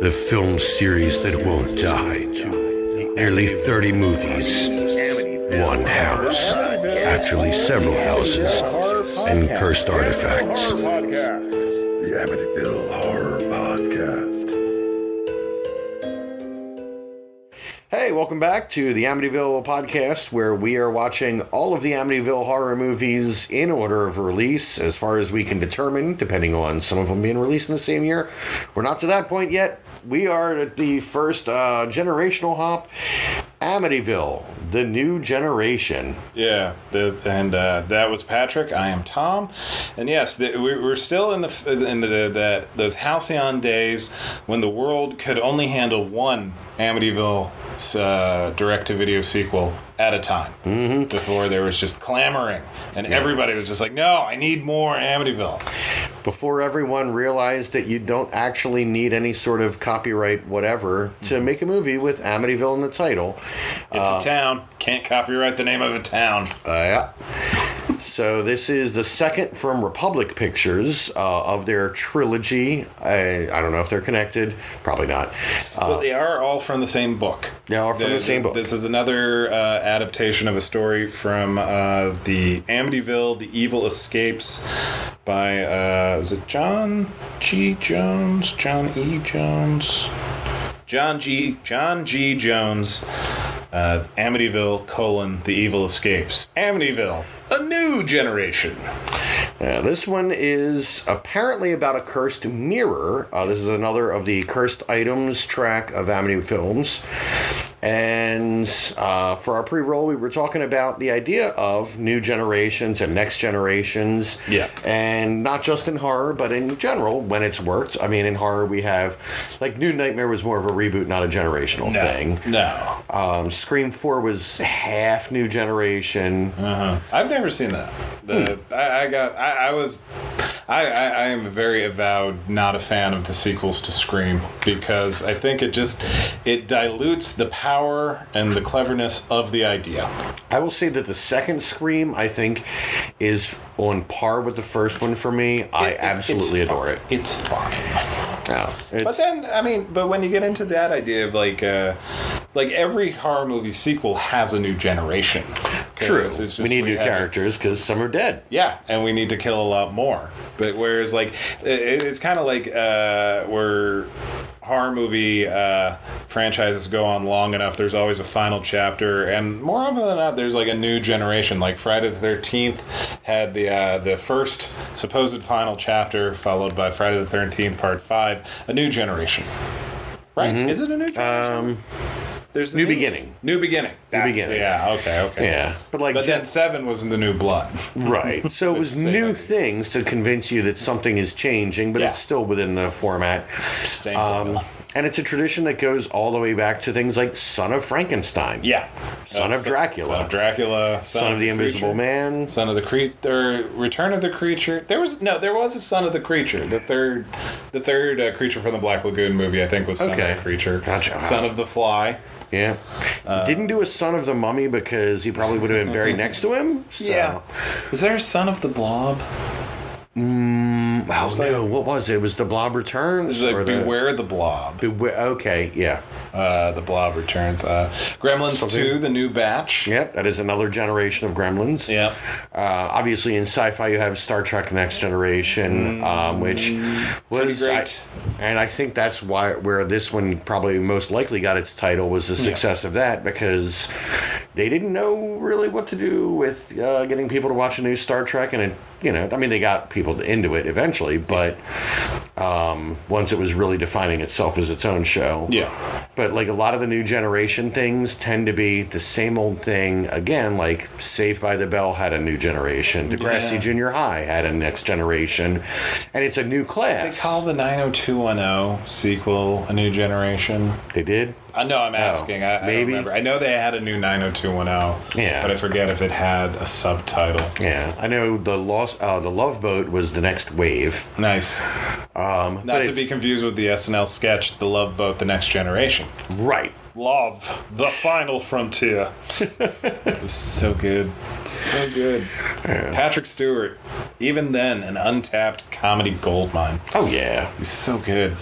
The film series that won't die. Nearly 30 movies, one house, actually several houses, and cursed artifacts. The Amityville Horror Podcast. Hey, welcome back to the Amityville Podcast, where we are watching all of the Amityville horror movies in order of release, as far as we can determine, depending on some of them being released in the same year. We're not to that point yet. We are at the first generational hop, Amityville, the new generation. Yeah, that was Patrick. I am Tom, and yes, we're still in those halcyon days when the world could only handle one Amityville direct-to-video sequel at a time. Mm-hmm. Before there was just clamoring, and everybody was just like, "No, I need more Amityville." Before everyone realized that you don't actually need any sort of copyright whatever to make a movie with Amityville in the title. It's a town. Can't copyright the name of a town. Yeah. So this is the second from Republic Pictures of their trilogy. I don't know if they're connected. Probably not. Well, they are all from the same book. They are from the same book. This is another adaptation of a story from the Amityville, The Evil Escapes by, is it John G. Jones? John E. Jones? John G. Jones. Amityville, The Evil Escapes. Amityville, a new generation. This one is apparently about a cursed mirror. This is another of the cursed items track of Amityville films. And for our pre-roll, we were talking about the idea of new generations and next generations. Yeah. And not just in horror, but in general, when it's worked. I mean, in horror, we have, like, New Nightmare was more of a reboot, not a generational thing. No. Scream 4 was half new generation. Uh-huh. I've never seen that. I am a very avowed not a fan of the sequels to Scream, because I think it dilutes the power and the cleverness of the idea. I will say that the second Scream, I think, is on par with the first one for me. I absolutely adore it. It's fine. No, but when you get into that idea of like every horror movie sequel has a new generation. True. We need new characters because some are dead. Yeah, and we need to kill a lot more. But whereas it's kind of like where horror movie franchises go on long enough, there's always a final chapter, and more often than not, there's like a new generation. Like Friday the 13th had the first supposed final chapter, followed by Friday the 13th Part 5, a new generation. Right? Mm-hmm. Is it a new generation? There's New Beginning. New Beginning. Yeah, okay. Yeah. But then 7 was in the New Blood. Right. So it was new things to convince you that something is changing, but it's still within the format. And it's a tradition that goes all the way back to things like Son of Frankenstein. Yeah. Son of Dracula. Son of Dracula. Son of the Invisible Man. Son of the Creature. Return of the Creature. There was a Son of the Creature. The third Creature from the Black Lagoon movie, I think, was Son of the Creature. Gotcha. Son of the Fly. Yeah. Didn't do a Son of the Mummy because he probably would have been buried next to him. So. Yeah. Was there a Son of the Blob? What was it? It was The Blob Returns? It was Beware the Blob. Okay, yeah. The Blob Returns. Gremlins 2, The New Batch. Yep, that is another generation of Gremlins. Yeah. Obviously, in sci-fi, you have Star Trek Next Generation, which was great. And I think that's where this one probably most likely got its title, was the success of that, because they didn't know really what to do with getting people to watch a new Star Trek, and they got people into it eventually, but once it was really defining itself as its own show. Yeah. But like a lot of the new generation things tend to be the same old thing again, like Saved by the Bell had a new generation, Degrassi Junior High had a next generation, and it's a new class. They call the 90210 sequel a new generation. They did? No, I'm asking. I don't remember. I know they had a new 90210. Yeah. But I forget if it had a subtitle. Yeah. I know the Love Boat was the next wave. Nice. Not to be confused with the SNL sketch, The Love Boat, The Next Generation. Right. Love, the final frontier. It was so good. So good. Yeah. Patrick Stewart, even then, an untapped comedy goldmine. Oh, yeah. He's so good.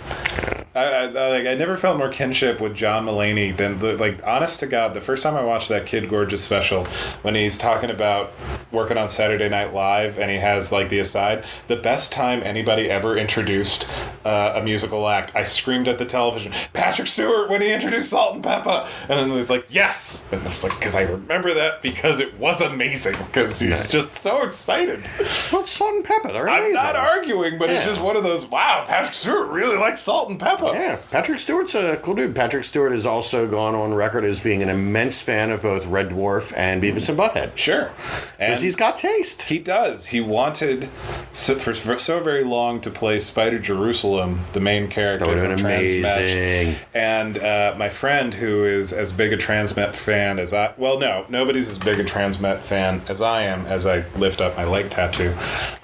I never felt more kinship with John Mulaney than honest to God, the first time I watched that Kid Gorgeous special, when he's talking about working on Saturday Night Live and he has like the aside, the best time anybody ever introduced a musical act, I screamed at the television, Patrick Stewart when he introduced Salt and Pepper, and then it was like, yes, and I was like, because I remember that because it was amazing, because he's just so excited. Well, it's Salt and Pepper, they're amazing. I'm not arguing, but it's just one of those, wow, Patrick Stewart really likes Salt and Pepper. Yeah, Patrick Stewart's a cool dude. Patrick Stewart has also gone on record as being an immense fan of both Red Dwarf and Beavis and Butthead. Sure. Because he's got taste. He does. He wanted for so very long to play Spider Jerusalem, the main character from Transmet. And my friend, who is as big a Transmet fan as I... Well, no, nobody's as big a Transmet fan as I am, as I lift up my leg tattoo.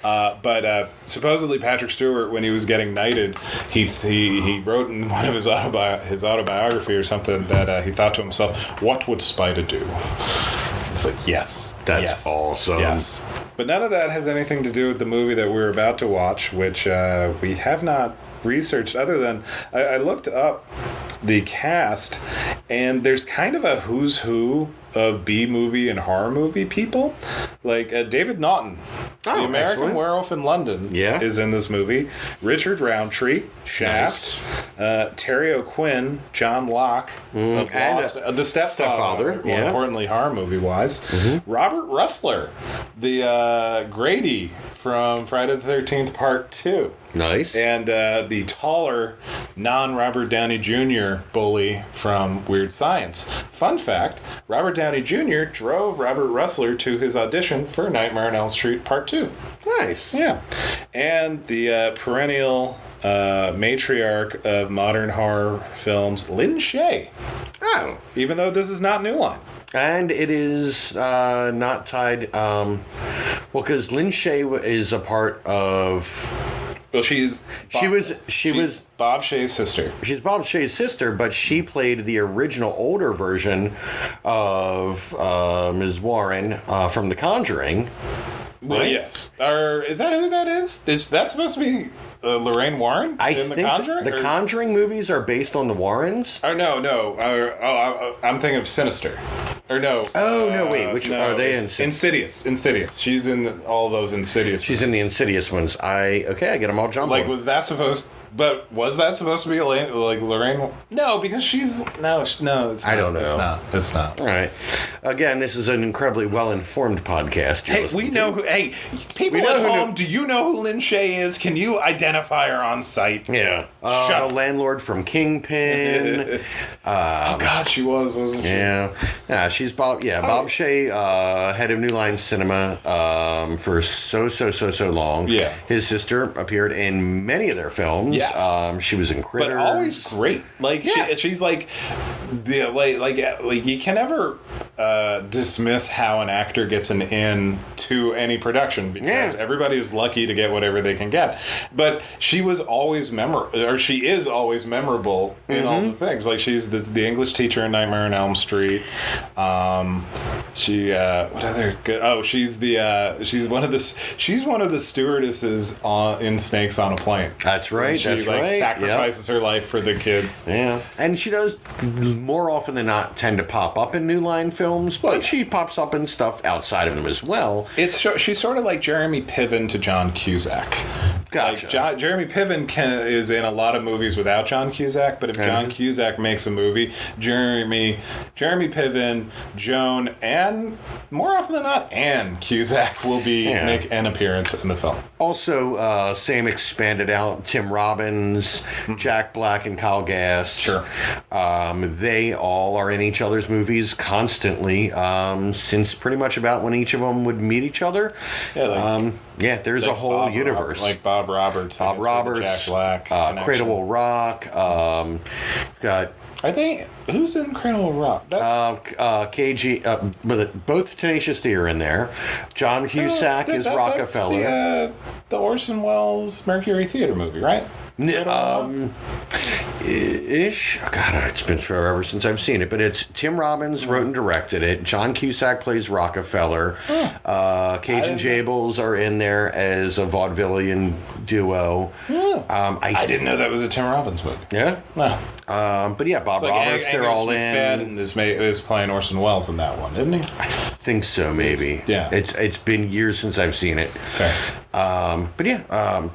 But supposedly Patrick Stewart, when he was getting knighted, he wrote in one of his autobiography or something that he thought to himself, what would Spider do? It's like, yes. That's awesome. Yes. But none of that has anything to do with the movie that we're about to watch, which we have not researched, other than I looked up the cast, and there's kind of a who's who of B-movie and horror movie people. Like David Naughton, the American Werewolf in London, is in this movie. Richard Roundtree, Shaft. Nice. Terry O'Quinn, John Locke, of Lost, the Stepfather, more importantly horror movie-wise. Mm-hmm. Robert Russler, the Grady from Friday the 13th Part 2. Nice. And the taller, non-Robert Downey Jr. bully from Weird Science. Fun fact, Robert Downey Jr. drove Robert Russler to his audition for Nightmare on Elm Street Part 2. Nice. Yeah. And the perennial matriarch of modern horror films, Lynn Shay. Oh. Even though this is not New Line. And it is not tied... because Lynn Shay is a part of... Well, she was Bob Shay's sister. She's Bob Shay's sister, but she played the original older version of Ms. Warren from The Conjuring. Well, right? Yes. Is that who that is? Is that supposed to be Lorraine Warren in The Conjuring? The Conjuring movies are based on the Warrens. Oh, no. I'm thinking of Sinister. Or no. Oh, no, wait. Which are they in? Insidious. She's in all those Insidious She's movies. In the Insidious ones. I get them all jumbled. Like, was that supposed to be Lorraine? No, because she's... No, it's not. I don't know. It's not. All right. Again, this is an incredibly well-informed podcast. People at home, do you know who Lynn Shay is? Can you identify her on site? Yeah. The landlord from Kingpin. Oh, God, she was, wasn't she? Yeah, she's Bob. Yeah, Bob Shay, head of New Line Cinema for so long. Yeah. His sister appeared in many of their films. Yes. She was in Critters. But always great. Like, she's like, you can never dismiss how an actor gets an in to any production, because everybody is lucky to get whatever they can get. But she was always she is always memorable in all the things. Like, she's the English teacher in Nightmare on Elm Street. What other good? Oh, she's one of the stewardesses in Snakes on a Plane. That's right. She sacrifices her life for the kids. Yeah, and she does more often than not tend to pop up in New Line films, but she pops up in stuff outside of them as well. She's sort of like Jeremy Piven to John Cusack. Gotcha. Like Jeremy Piven is in a lot of movies without John Cusack, but if John Cusack makes a movie, Jeremy Piven, Joan, and more often than not, Anne Cusack will make an appearance in the film. Also, same expanded out Tim Robbins, Jack Black, and Kyle Gass. Sure. They all are in each other's movies constantly, since pretty much about when each of them would meet each other. There's a whole universe. Like Bob Roberts. Jack Black. Cradle Will Rock. Are they... Who's in Cradle Will Rock? That's... KG... both Tenacious D are in there. John Cusack is Rockefeller. That's the Orson Welles Mercury Theater movie, right? Ish. Oh, God, it's been forever since I've seen it, but it's Tim Robbins wrote and directed it. John Cusack plays Rockefeller. Cage and Jables are in there as a vaudevillian duo. I didn't know that was a Tim Robbins movie. Yeah? No. But yeah, Bob Roberts, they're all in. McFadden is playing Orson Welles in that one, isn't he? I think so, maybe. Yeah. It's been years since I've seen it. Fair. But yeah,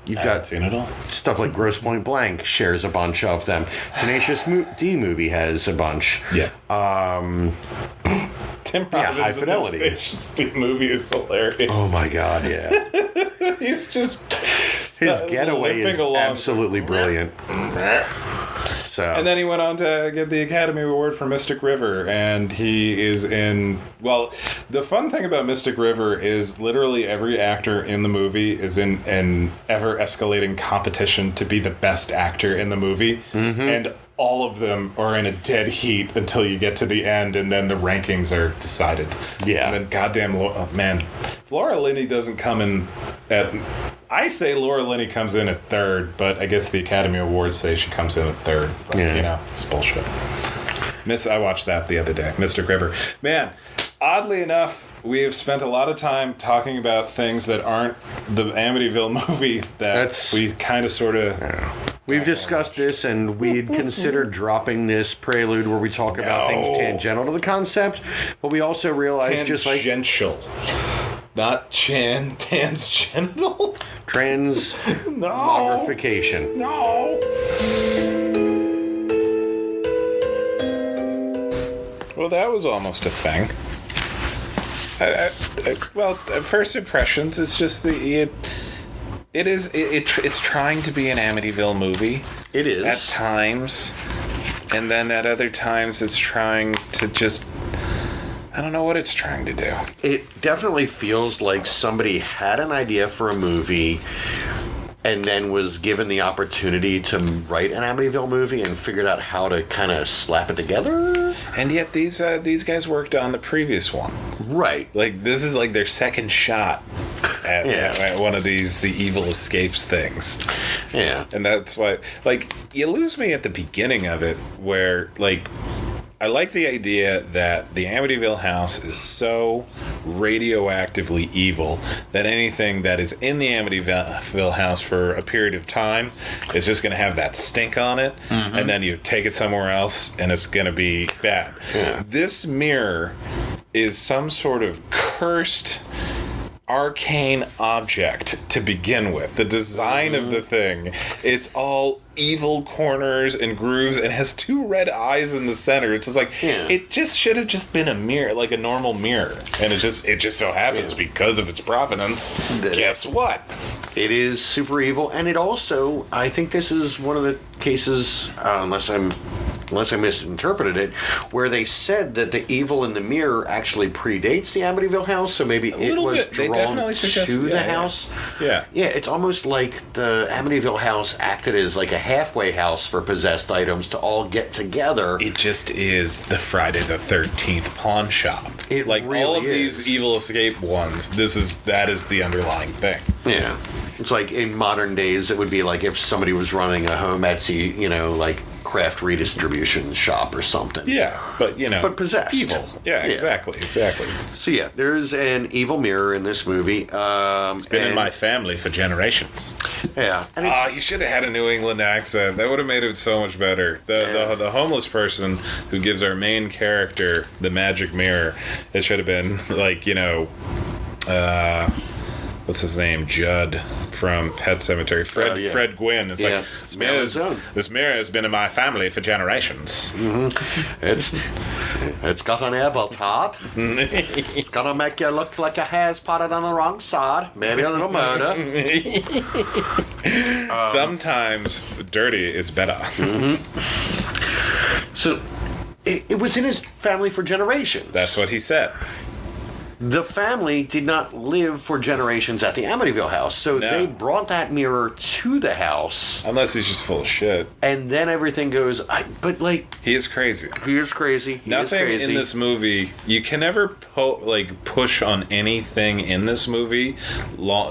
you've got seen it all. Stuff like Grosse Pointe Blank shares a bunch of them. Tenacious D movie has a bunch. Yeah. Tim Robbins High Fidelity. in the Tenacious D movie is hilarious. Oh my God, yeah. He's just His getaway is absolutely brilliant. So. And then he went on to get the Academy Award for Mystic River, and he is in... Well, the fun thing about Mystic River is literally every actor in the movie is in an ever-escalating competition to be the best actor in the movie, and all of them are in a dead heat until you get to the end, and then the rankings are decided. Yeah. And then goddamn... man, Laura Linney doesn't come in at... I say Laura Linney comes in at third, but I guess the Academy Awards say she comes in at third. But, you know, it's bullshit. I watched that the other day. Mystic River. Man, oddly enough, we have spent a lot of time talking about things that aren't the Amityville movie we kind of sort of... We've discussed this, and we'd considered dropping this prelude where we talk about things tangential to the concept, but we also realized just like... Tangential. Not transgenital? Transmogrification. No. Well, that was almost a thing. First impressions, it's just it's trying to be an Amityville movie. It is. At times. And then at other times it's trying to just... I don't know what it's trying to do. It definitely feels like somebody had an idea for a movie and then was given the opportunity to write an Amityville movie and figured out how to kind of slap it together. And yet these guys worked on the previous one. Right. Like, this is like their second shot at one of the Evil Escapes things. Yeah. And that's why, like, you lose me at the beginning of it where, like... I like the idea that the Amityville house is so radioactively evil that anything that is in the Amityville house for a period of time is just going to have that stink on it, and then you take it somewhere else and it's going to be bad. Yeah. This mirror is some sort of cursed... arcane object to begin with. The design of the thing, it's all evil corners and grooves and has two red eyes in the center. It's just like it just should have just been a mirror, like a normal mirror, and it just so happens because of its provenance. Guess what? It is super evil, and it also, I think this is one of the cases, unless I misinterpreted it, where they said that the evil in the mirror actually predates the Amityville house, so maybe it was drawn to the house. Yeah. Yeah, it's almost like the Amityville house acted as like a halfway house for possessed items to all get together. It just is the Friday the 13th pawn shop. It like really all of is. these Evil Escape ones, that is the underlying thing. Yeah. It's like in modern days, it would be like if somebody was running a home Etsy, like craft redistribution shop or something. Yeah, but but possessed. Evil. Yeah, exactly. So yeah, there's an evil mirror in this movie. It's been in my family for generations. Yeah. And you should have had a New England accent. That would have made it so much better. The homeless person who gives our main character the magic mirror, it should have been like, what's his name? Judd from Pet Sematary. Fred Gwynn. It's like, this mirror has been in my family for generations. It's got an evil top. It's gonna make you look like your hair's potted on the wrong side. Maybe a little murder. Sometimes dirty is better. So it was in his family for generations. That's what he said. the family did not live for generations at the Amityville house, so they brought that mirror to the house. Unless he's just full of shit. And then everything goes, he is crazy. He is crazy. Nothing in this movie, you can never push on anything in this movie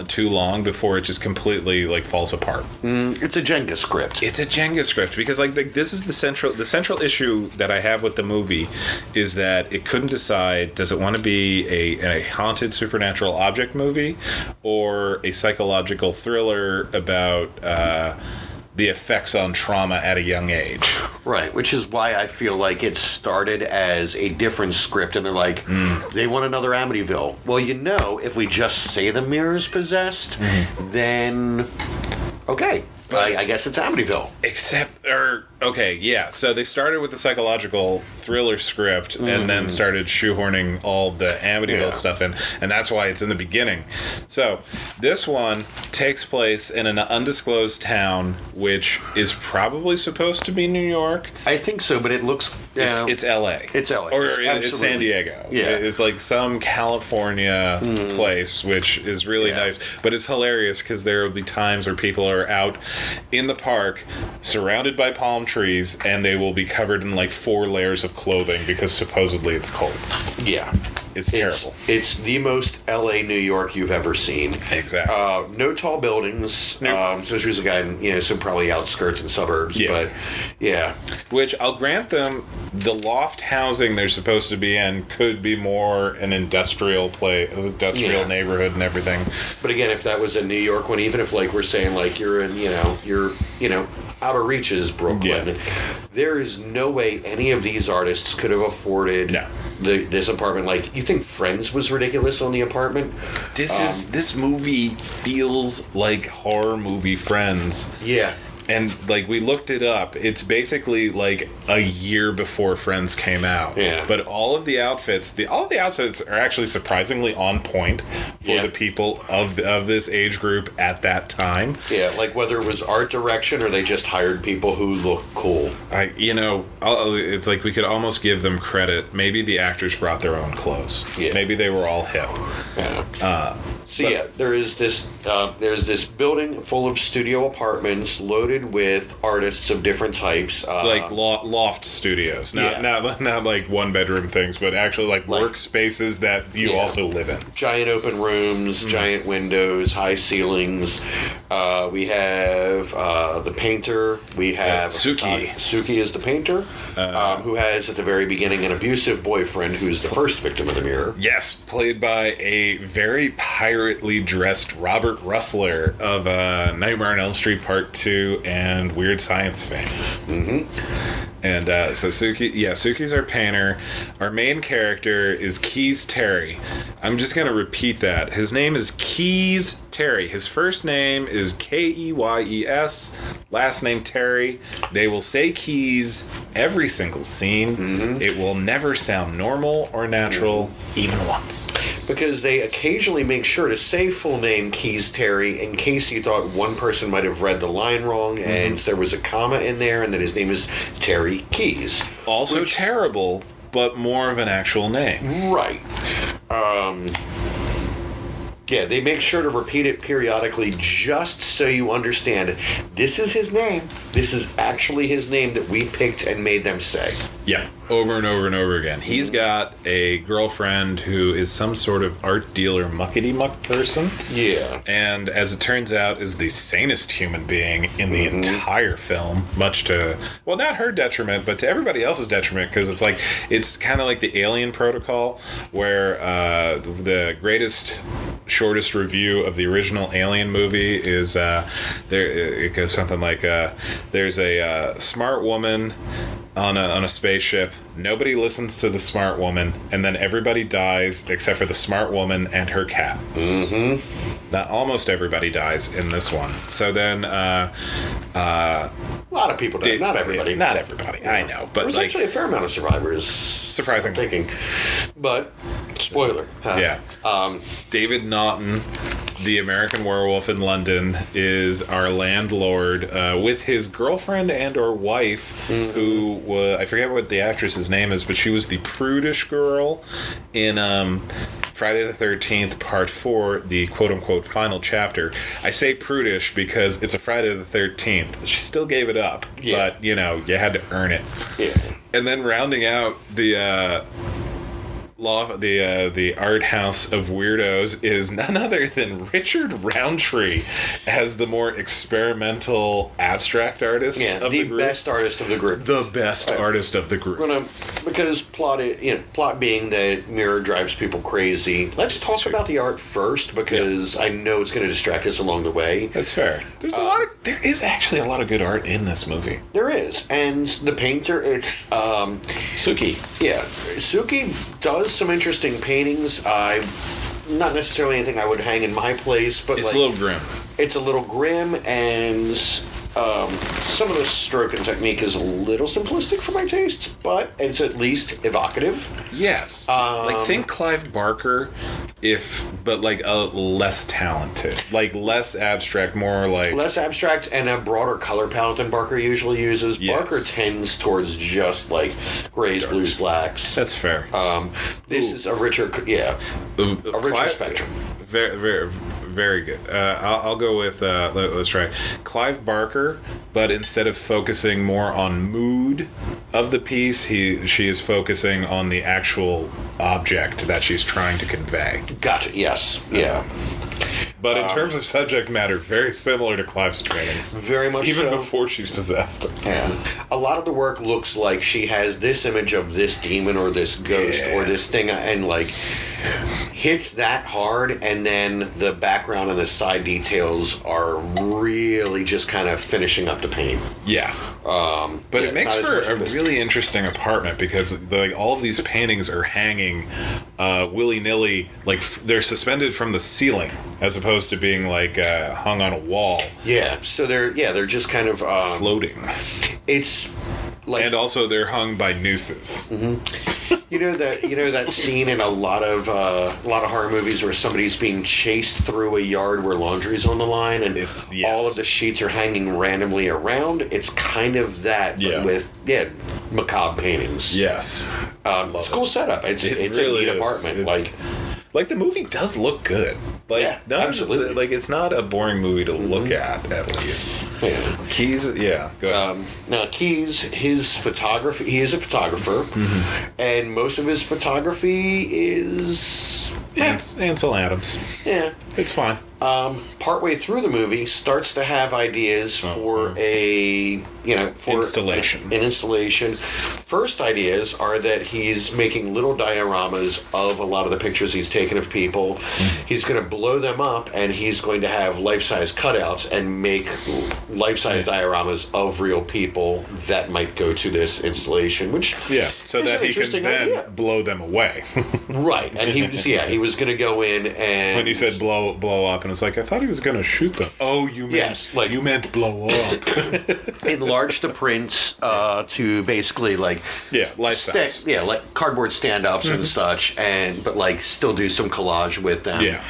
too long before it just completely falls apart. It's a Jenga script. It's a Jenga script because this is the central issue that I have with the movie is that it couldn't decide, does it want to be a haunted supernatural object movie or a psychological thriller about the effects on trauma at a young age. Right, which is why I feel like it started as a different script, and they're like, they want another Amityville. Well, if we just say the mirror's possessed, then okay. I guess it's Amityville. So they started with the psychological thriller script and then started shoehorning all the Amityville stuff in, and that's why it's in the beginning. So this one takes place in an undisclosed town, which is probably supposed to be New York. I think so, but it looks... It's L.A. It's L.A. Or it's San Diego. Yeah. It's like some California place, which is really nice, but it's hilarious because there will be times where people are out in the park surrounded by palm trees and they will be covered in 4 layers of clothing because supposedly it's cold. Yeah. It's terrible. It's the most L.A. New York you've ever seen. Exactly. No tall buildings. So there's a guy in some probably outskirts and suburbs. Yeah. But yeah. Which I'll grant them, the loft housing they're supposed to be in could be more an industrial neighborhood and everything. But again, if that was a New York one, even if we're saying you're in you're outer reaches Brooklyn, there is no way any of these artists could have afforded this apartment. You think Friends was ridiculous on the apartment? This movie feels like horror movie Friends. Yeah. And we looked it up. It's basically a year before Friends came out. Yeah. But all of the outfits, are actually surprisingly on point for the people of this age group at that time. Yeah, whether it was art direction or they just hired people who look cool. It's we could almost give them credit. Maybe the actors brought their own clothes. Yeah. Maybe they were all hip. Yeah. There's this building full of studio apartments loaded with artists of different types, loft studios, not one bedroom things, but actually workspaces that you also live in. Giant open rooms, giant windows, high ceilings. We have the painter. We have Suki. Suki is the painter, who has at the very beginning an abusive boyfriend who's the first victim of the mirror. Yes, played by a very pirately dressed Robert Russler of Nightmare on Elm Street Part 2 and Weird Science fame. And so Suki's our painter. Our main character is Keys Terry. I'm just going to repeat that. His name is Keys Terry. His first name is Keyes, last name Terry. They will say Keys every single scene. It will never sound normal or natural, even once. Because they occasionally make sure to say full name Keys Terry in case you thought one person might have read the line wrong and there was a comma in there and that his name is Terry Keys. Also terrible, but more of an actual name. Right. Yeah, they make sure to repeat it periodically just so you understand this is his name. This is actually his name that we picked and made them say. Yeah, over and over and over again. He's got a girlfriend who is some sort of art dealer muckety-muck person. Yeah. And as it turns out, is the sanest human being in the entire film, much to, well, not her detriment, but to everybody else's detriment, because it's kind of like the Alien Protocol, where the greatest, shortest review of the original Alien movie is it goes something like there's a smart woman on a spaceship. Nobody listens to the smart woman, and then everybody dies except for the smart woman and her cat. Now, almost everybody dies in this one. So then a lot of people die. Not everybody. Not everybody. I know, but there's actually a fair amount of survivors. Surprising. But spoiler. David Naughton, the American Werewolf in London, is our landlord with his girlfriend and or wife, who was, I forget what the actress's name is, but she was the prudish girl in Friday the 13th, Part 4, the quote-unquote final chapter. I say prudish because it's a Friday the 13th. She still gave it up, but, you know, you had to earn it. Yeah. And then rounding out the art house of weirdos is none other than Richard Roundtree as the more experimental abstract artist of the group. Best artist of the group. The best artist of the group. Because plot being that Mirror drives people crazy. Let's talk about the art first, because I know it's going to distract us along the way. That's fair. There is actually a lot of good art in this movie. There is, and the painter, it's Suki. Yeah, Suki does some interesting paintings. Not necessarily anything I would hang in my place, but it's a little grim. It's a little grim, and some of the stroking technique is a little simplistic for my tastes, but it's at least evocative. Yes. Like, think Clive Barker, but like less talented. Like, less abstract, more like... Less abstract and a broader color palette than Barker usually uses. Yes. Barker tends towards just, like, grays, blues, blacks. That's fair. This is a richer spectrum. Very, very, very good. I'll go with, let's try Clive Barker, but instead of focusing more on mood of the piece, she is focusing on the actual object that she's trying to convey. Gotcha, yes. Yeah. But in terms of subject matter, very similar to Clive's paintings. Very much Even so. before she's possessed. Yeah. A lot of the work looks like she has this image of this demon or this ghost or this thing, and, like, hits that hard, and then the background and the side details are really just kind of finishing up the paint. Yes. But it makes for a really interesting apartment, because all of these paintings are hanging willy-nilly, like they're suspended from the ceiling as opposed to being like hung on a wall. Yeah, so they're just kind of floating. It's like, and also they're hung by nooses. Mm-hmm. You know that scene in a lot of horror movies where somebody's being chased through a yard where laundry's on the line, and all of the sheets are hanging randomly around. It's kind of that, but with macabre paintings. Yes, it's a cool setup. It's really a neat apartment. Like the movie does look good. Like, absolutely. Like, it's not a boring movie to look at least. Yeah. Keys, go ahead. Now, Keys, his photography, he is a photographer, and most of his photography is... Ansel Adams. Yeah. It's fine. Partway through the movie, starts to have ideas for installation. An installation. First ideas are that he's making little dioramas of a lot of the pictures he's taken of people. He's going to blow them up, and he's going to have life-size cutouts and make life-size dioramas of real people that might go to this installation, which so that he can then blow them away. Right, and he was going to go in and... When you said blow up, and it's like, I thought he was going to shoot them. Oh, you meant blow up. Enlarge the prints to basically like life size. Like cardboard stand-ups and such, but like still do some collage with them.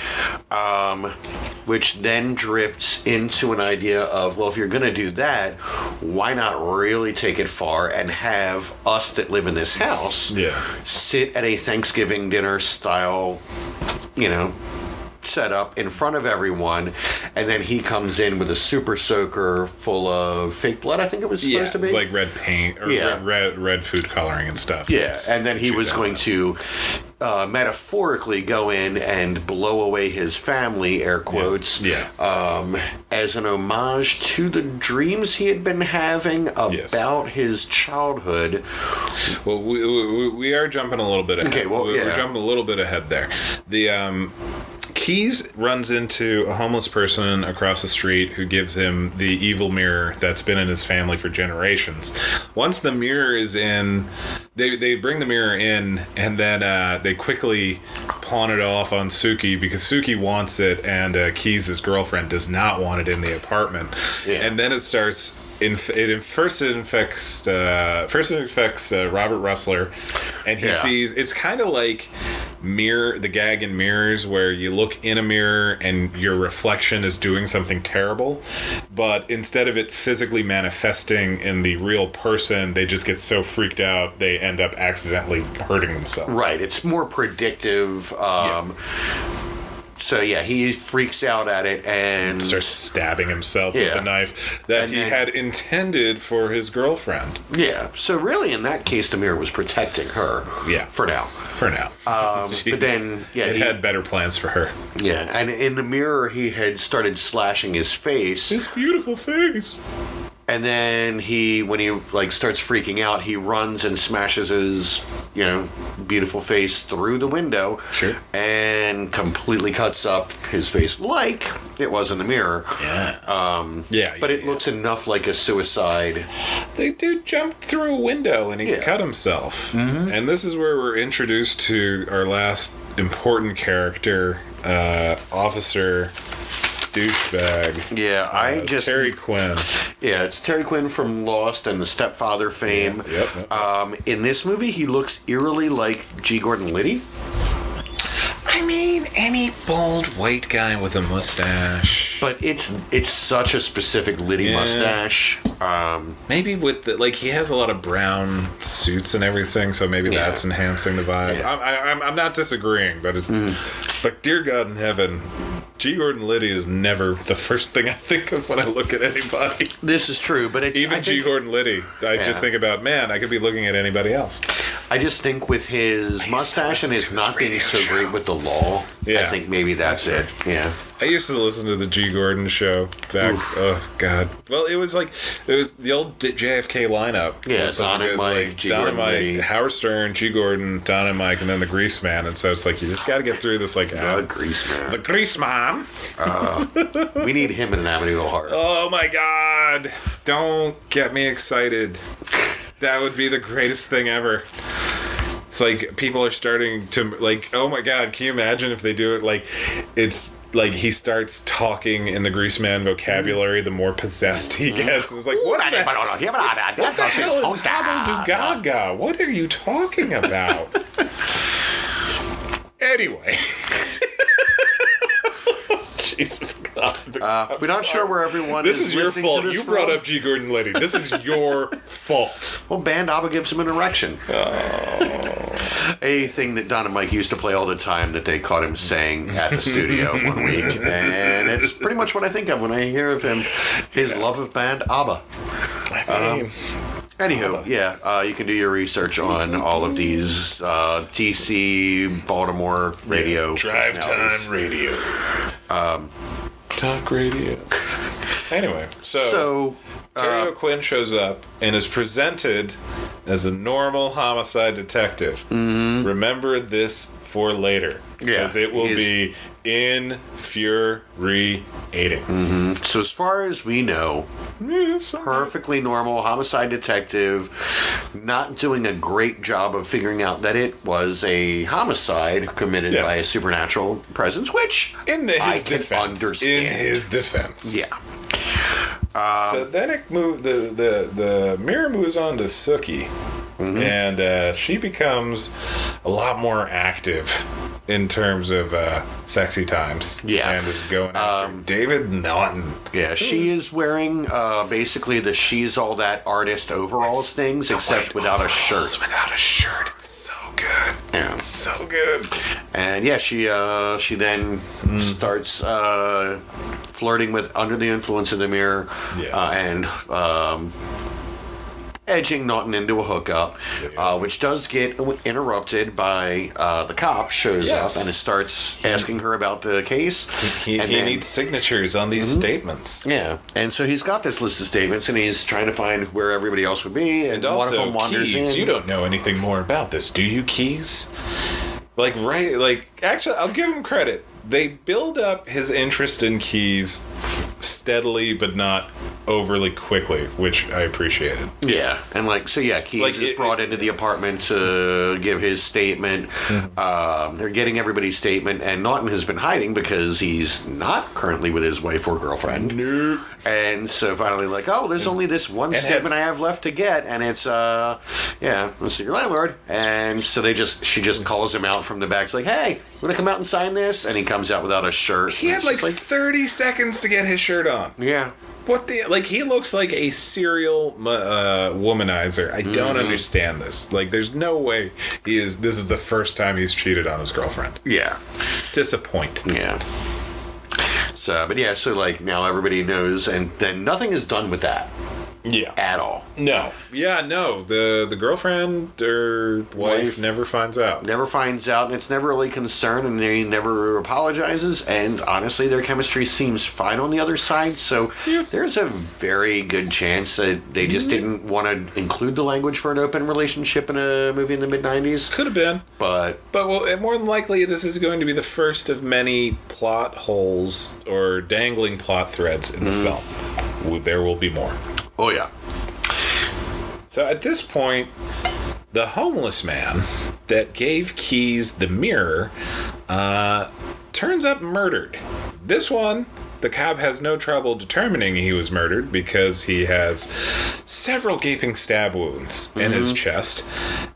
Which then drifts into an idea of, well, if you're going to do that, why not really take it far and have us that live in this house sit at a Thanksgiving dinner style, set up in front of everyone, and then he comes in with a super soaker full of fake blood, I think it was supposed to be. It's like red paint or red food coloring and stuff. Yeah, and then he was going to metaphorically go in and blow away his family, air quotes, as an homage to the dreams he had been having about his childhood. Well, we are jumping a little bit ahead. Okay, well, we're jumping a little bit ahead there. The Keys runs into a homeless person across the street who gives him the evil mirror that's been in his family for generations. Once the mirror is in, they bring the mirror in, and then they quickly pawn it off on Suki because Suki wants it, and Keys' girlfriend does not want it in the apartment. And then it starts... First it infects Robert Russler, and he sees, it's kind of like the gag in mirrors where you look in a mirror and your reflection is doing something terrible, but instead of it physically manifesting in the real person, they just get so freaked out they end up accidentally hurting themselves. Right. It's more predictive. So yeah, he freaks out at it and starts stabbing himself with a knife that he had intended for his girlfriend. Yeah. So really, in that case, the mirror was protecting her. Yeah. For now. But then, it had better plans for her. Yeah, and in the mirror, he had started slashing his face. His beautiful face. And then when he starts freaking out, he runs and smashes his, beautiful face through the window. Sure. And completely cuts up his face like it was in the mirror. Yeah. But it looks enough like a suicide. The dude jumped through a window and he cut himself. Mm-hmm. And this is where we're introduced to our last important character, Officer douchebag. Yeah, Terry Quinn. Yeah, it's Terry Quinn from Lost and The Stepfather fame. Yep. In this movie, he looks eerily like G. Gordon Liddy. I mean, any bald white guy with a mustache. But it's such a specific Liddy mustache. Maybe with he has a lot of brown suits and everything, so maybe that's enhancing the vibe. Yeah. I'm not disagreeing, but but dear God in heaven, G. Gordon Liddy is never the first thing I think of when I look at anybody. This is true, but G. Gordon Liddy, I just think about, man, I could be looking at anybody else. I just think with his mustache and his not being so great with the law, I think maybe that's it. Yeah. I used to listen to the G. Gordon show back. Oh God! Well, it was the old JFK lineup. Yeah, Don and Mike, G. Don Gordon, and Mike, Howard Stern, G. Gordon, Don and Mike, and then the Grease Man. And so it's like you just got to get through this. The Grease Man. The Grease Man. We need him in an Amityville Horror. Oh my God! Don't get me excited. That would be the greatest thing ever. It's like people are starting to oh my God, can you imagine if they do it it's like he starts talking in the Grease Man vocabulary the more possessed he gets. It's like, what the hell is Habba Gaga? What are you talking about? Anyway. Jesus God. We're not sure where everyone This is your listening fault. to this You from. brought up G. Gordon Liddy. This is your fault. Well, Band Abba gives him an erection. A thing that Don and Mike used to play all the time that they caught him saying at the studio one week. And it's pretty much what I think of when I hear of him. His love of Band Abba. Anywho, you can do your research on all of these DC, Baltimore radio. Drive time radio. Talk radio. Anyway, so Terry Quinn shows up and is presented as a normal homicide detective. Mm-hmm. Remember this for later. Because it will be infuriating. Mm-hmm. So as far as we know, perfectly normal homicide detective, not doing a great job of figuring out that it was a homicide committed by a supernatural presence, which in his defense. Yeah. So then the mirror moves on to Sookie, and she becomes a lot more active in terms of sexy times. Yeah. And is going after David Naughton. Yeah, she is wearing basically the She's All That artist overalls things, except without a shirt. Without a shirt. It's so good. Yeah. It's so good. And she then starts flirting with Under the Influence of the Mirror and edging Naughton into a hookup, which does get interrupted by the cop shows up and starts asking her about the case. He needs signatures on these statements. Yeah, and so he's got this list of statements, and he's trying to find where everybody else would be, and also, one of them wanders Keys, in. you don't know anything more about this, do you, Keys? Actually, I'll give him credit. They build up his interest in Keys steadily, but not overly quickly, which I appreciated. Yeah, and Keys is brought into the apartment to give his statement. They're getting everybody's statement, and Naughton has been hiding because he's not currently with his wife or girlfriend. Nope. And so finally, there's only this one statement I have left to get, and it's, let's see your landlord. And so she just calls him out from the back. It's like, hey, you want to come out and sign this? And he comes out without a shirt. He had 30 seconds to get his shirt on. Yeah. He looks like a serial womanizer. I don't understand this. There's no way this is the first time he's cheated on his girlfriend. Yeah. Disappointing. Yeah. So now everybody knows, and then nothing is done with that. Yeah. At all. No. Yeah, no. The girlfriend or wife never finds out. Never finds out, and it's never really concerned, and he never apologizes, and honestly, their chemistry seems fine on the other side, so there's a very good chance that they just didn't want to include the language for an open relationship in a movie in the mid-90s. Could have been. But more than likely, this is going to be the first of many plot holes or dangling plot threads in the film. There will be more. Oh, yeah. So at this point, the homeless man that gave Keys the mirror turns up murdered. This one, the cop has no trouble determining he was murdered because he has several gaping stab wounds in his chest.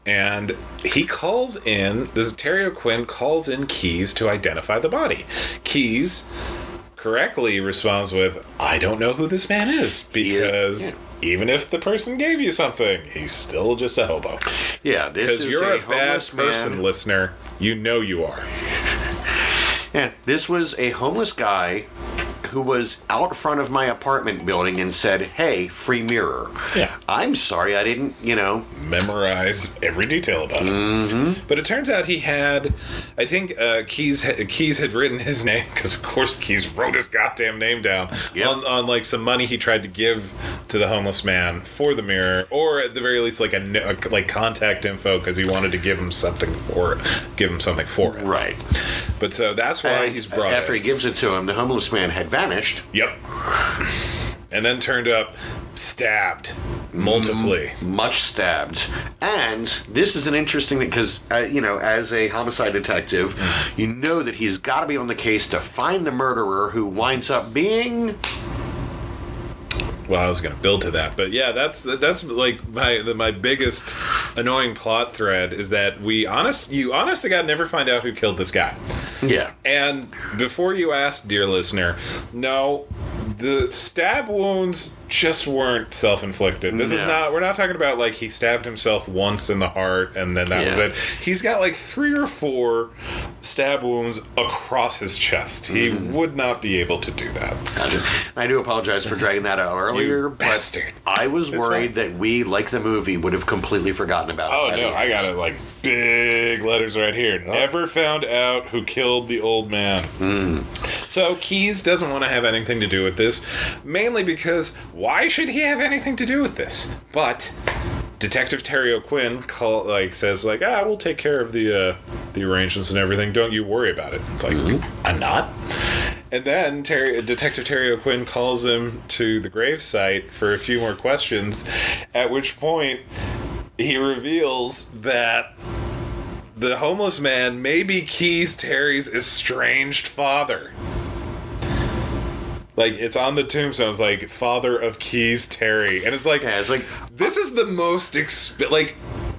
And he calls in, Terry Quinn calls in Keys to identify the body. Keys correctly responds with, I don't know who this man is, because even if the person gave you something, he's still just a hobo. Yeah, this is because you're a bad person, man. Listener. You know you are. Yeah, this was a homeless guy who was out front of my apartment building and said, hey, free mirror. Yeah. I'm sorry, I didn't, memorize every detail about it. But it turns out he had, I think Keys had written his name, because of course Keys wrote his goddamn name down on some money he tried to give to the homeless man for the mirror, or at the very least a contact info, because he wanted to give him something for it. Right. But so that's why he's brought after he gives it to him, the homeless man had vanished. Yep. And then turned up stabbed multiply. Much stabbed. And this is an interesting thing because, as a homicide detective, you know that he's got to be on the case to find the murderer, who winds up being... Well, I was going to build to that, but yeah, that's my biggest annoying plot thread is that you honest to God never find out who killed this guy. Yeah. And before you ask, dear listener, no, the stab wounds just weren't self-inflicted. We're not talking about he stabbed himself once in the heart and then that was it. He's got 3 or 4 stab wounds across his chest. He would not be able to do that. Gotcha. I do apologize for dragging that out earlier, you bastard. I was worried that we, like the movie, would have completely forgotten about it. Oh, no, I got it big letters right here. Never found out who killed the old man. So Keys doesn't want to have anything to do with this, mainly because why should he have anything to do with this? But Detective Terry O'Quinn says we'll take care of the arrangements and everything. Don't you worry about it. It's I'm not. And then Detective Terry O'Quinn calls him to the gravesite for a few more questions, at which point he reveals that the homeless man may be Keys Terry's estranged father. It's on the tombstone. It's father of Keys Terry. And it's this is the most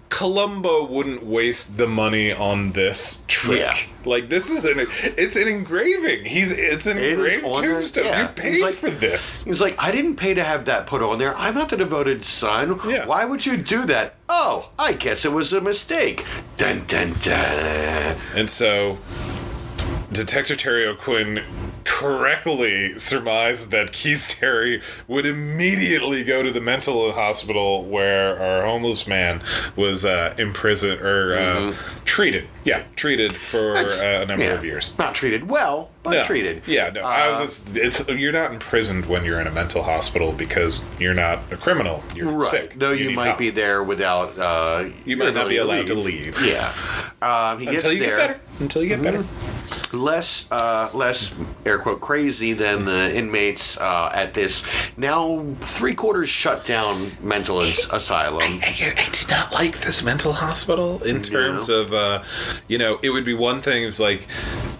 Columbo wouldn't waste the money on this trick. Yeah. This is it's an engraving. It's an engraved tombstone. You paid for this. He's I didn't pay to have that put on there. I'm not the devoted son. Yeah. Why would you do that? Oh, I guess it was a mistake. Dun, dun, dun. And so Detective Terry O'Quinn correctly surmised that Keys Terry would immediately go to the mental hospital where our homeless man was imprisoned or treated. Yeah, treated for a number of years. Not treated well, but treated. Yeah, no. You're not imprisoned when you're in a mental hospital because you're not a criminal. You're sick. Though you might be there without. You might not be allowed to leave. Yeah. He gets Until you get better. He less air quote crazy than the inmates at this now 3/4 shut down mental asylum. I did not like this mental hospital in terms of, it would be one thing if it's like,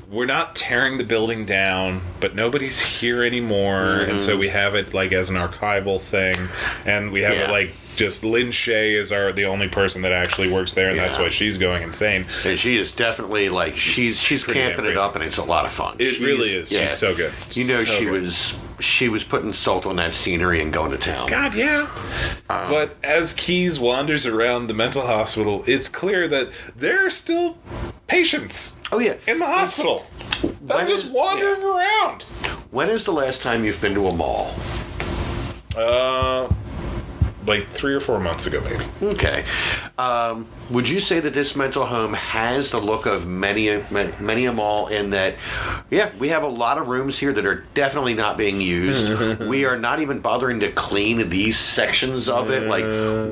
we're not tearing the building down, but nobody's here anymore, and so we have it like as an archival thing, and we have it like just Lynn Shay is the only person that actually works there, and that's why she's going insane. And she is definitely like she's camping it up, and it's a lot of fun. It really is. Yeah. She's so good. She was putting salt on that scenery and going to town. God, yeah. But as Keyes wanders around the mental hospital, it's clear that there are still patients. Oh yeah, in the hospital. They're just wandering around. When is the last time you've been to a mall? Like 3 or 4 months ago, maybe. Okay. Would you say that this mental home has the look of many a mall in that, we have a lot of rooms here that are definitely not being used. We are not even bothering to clean these sections of it. Like,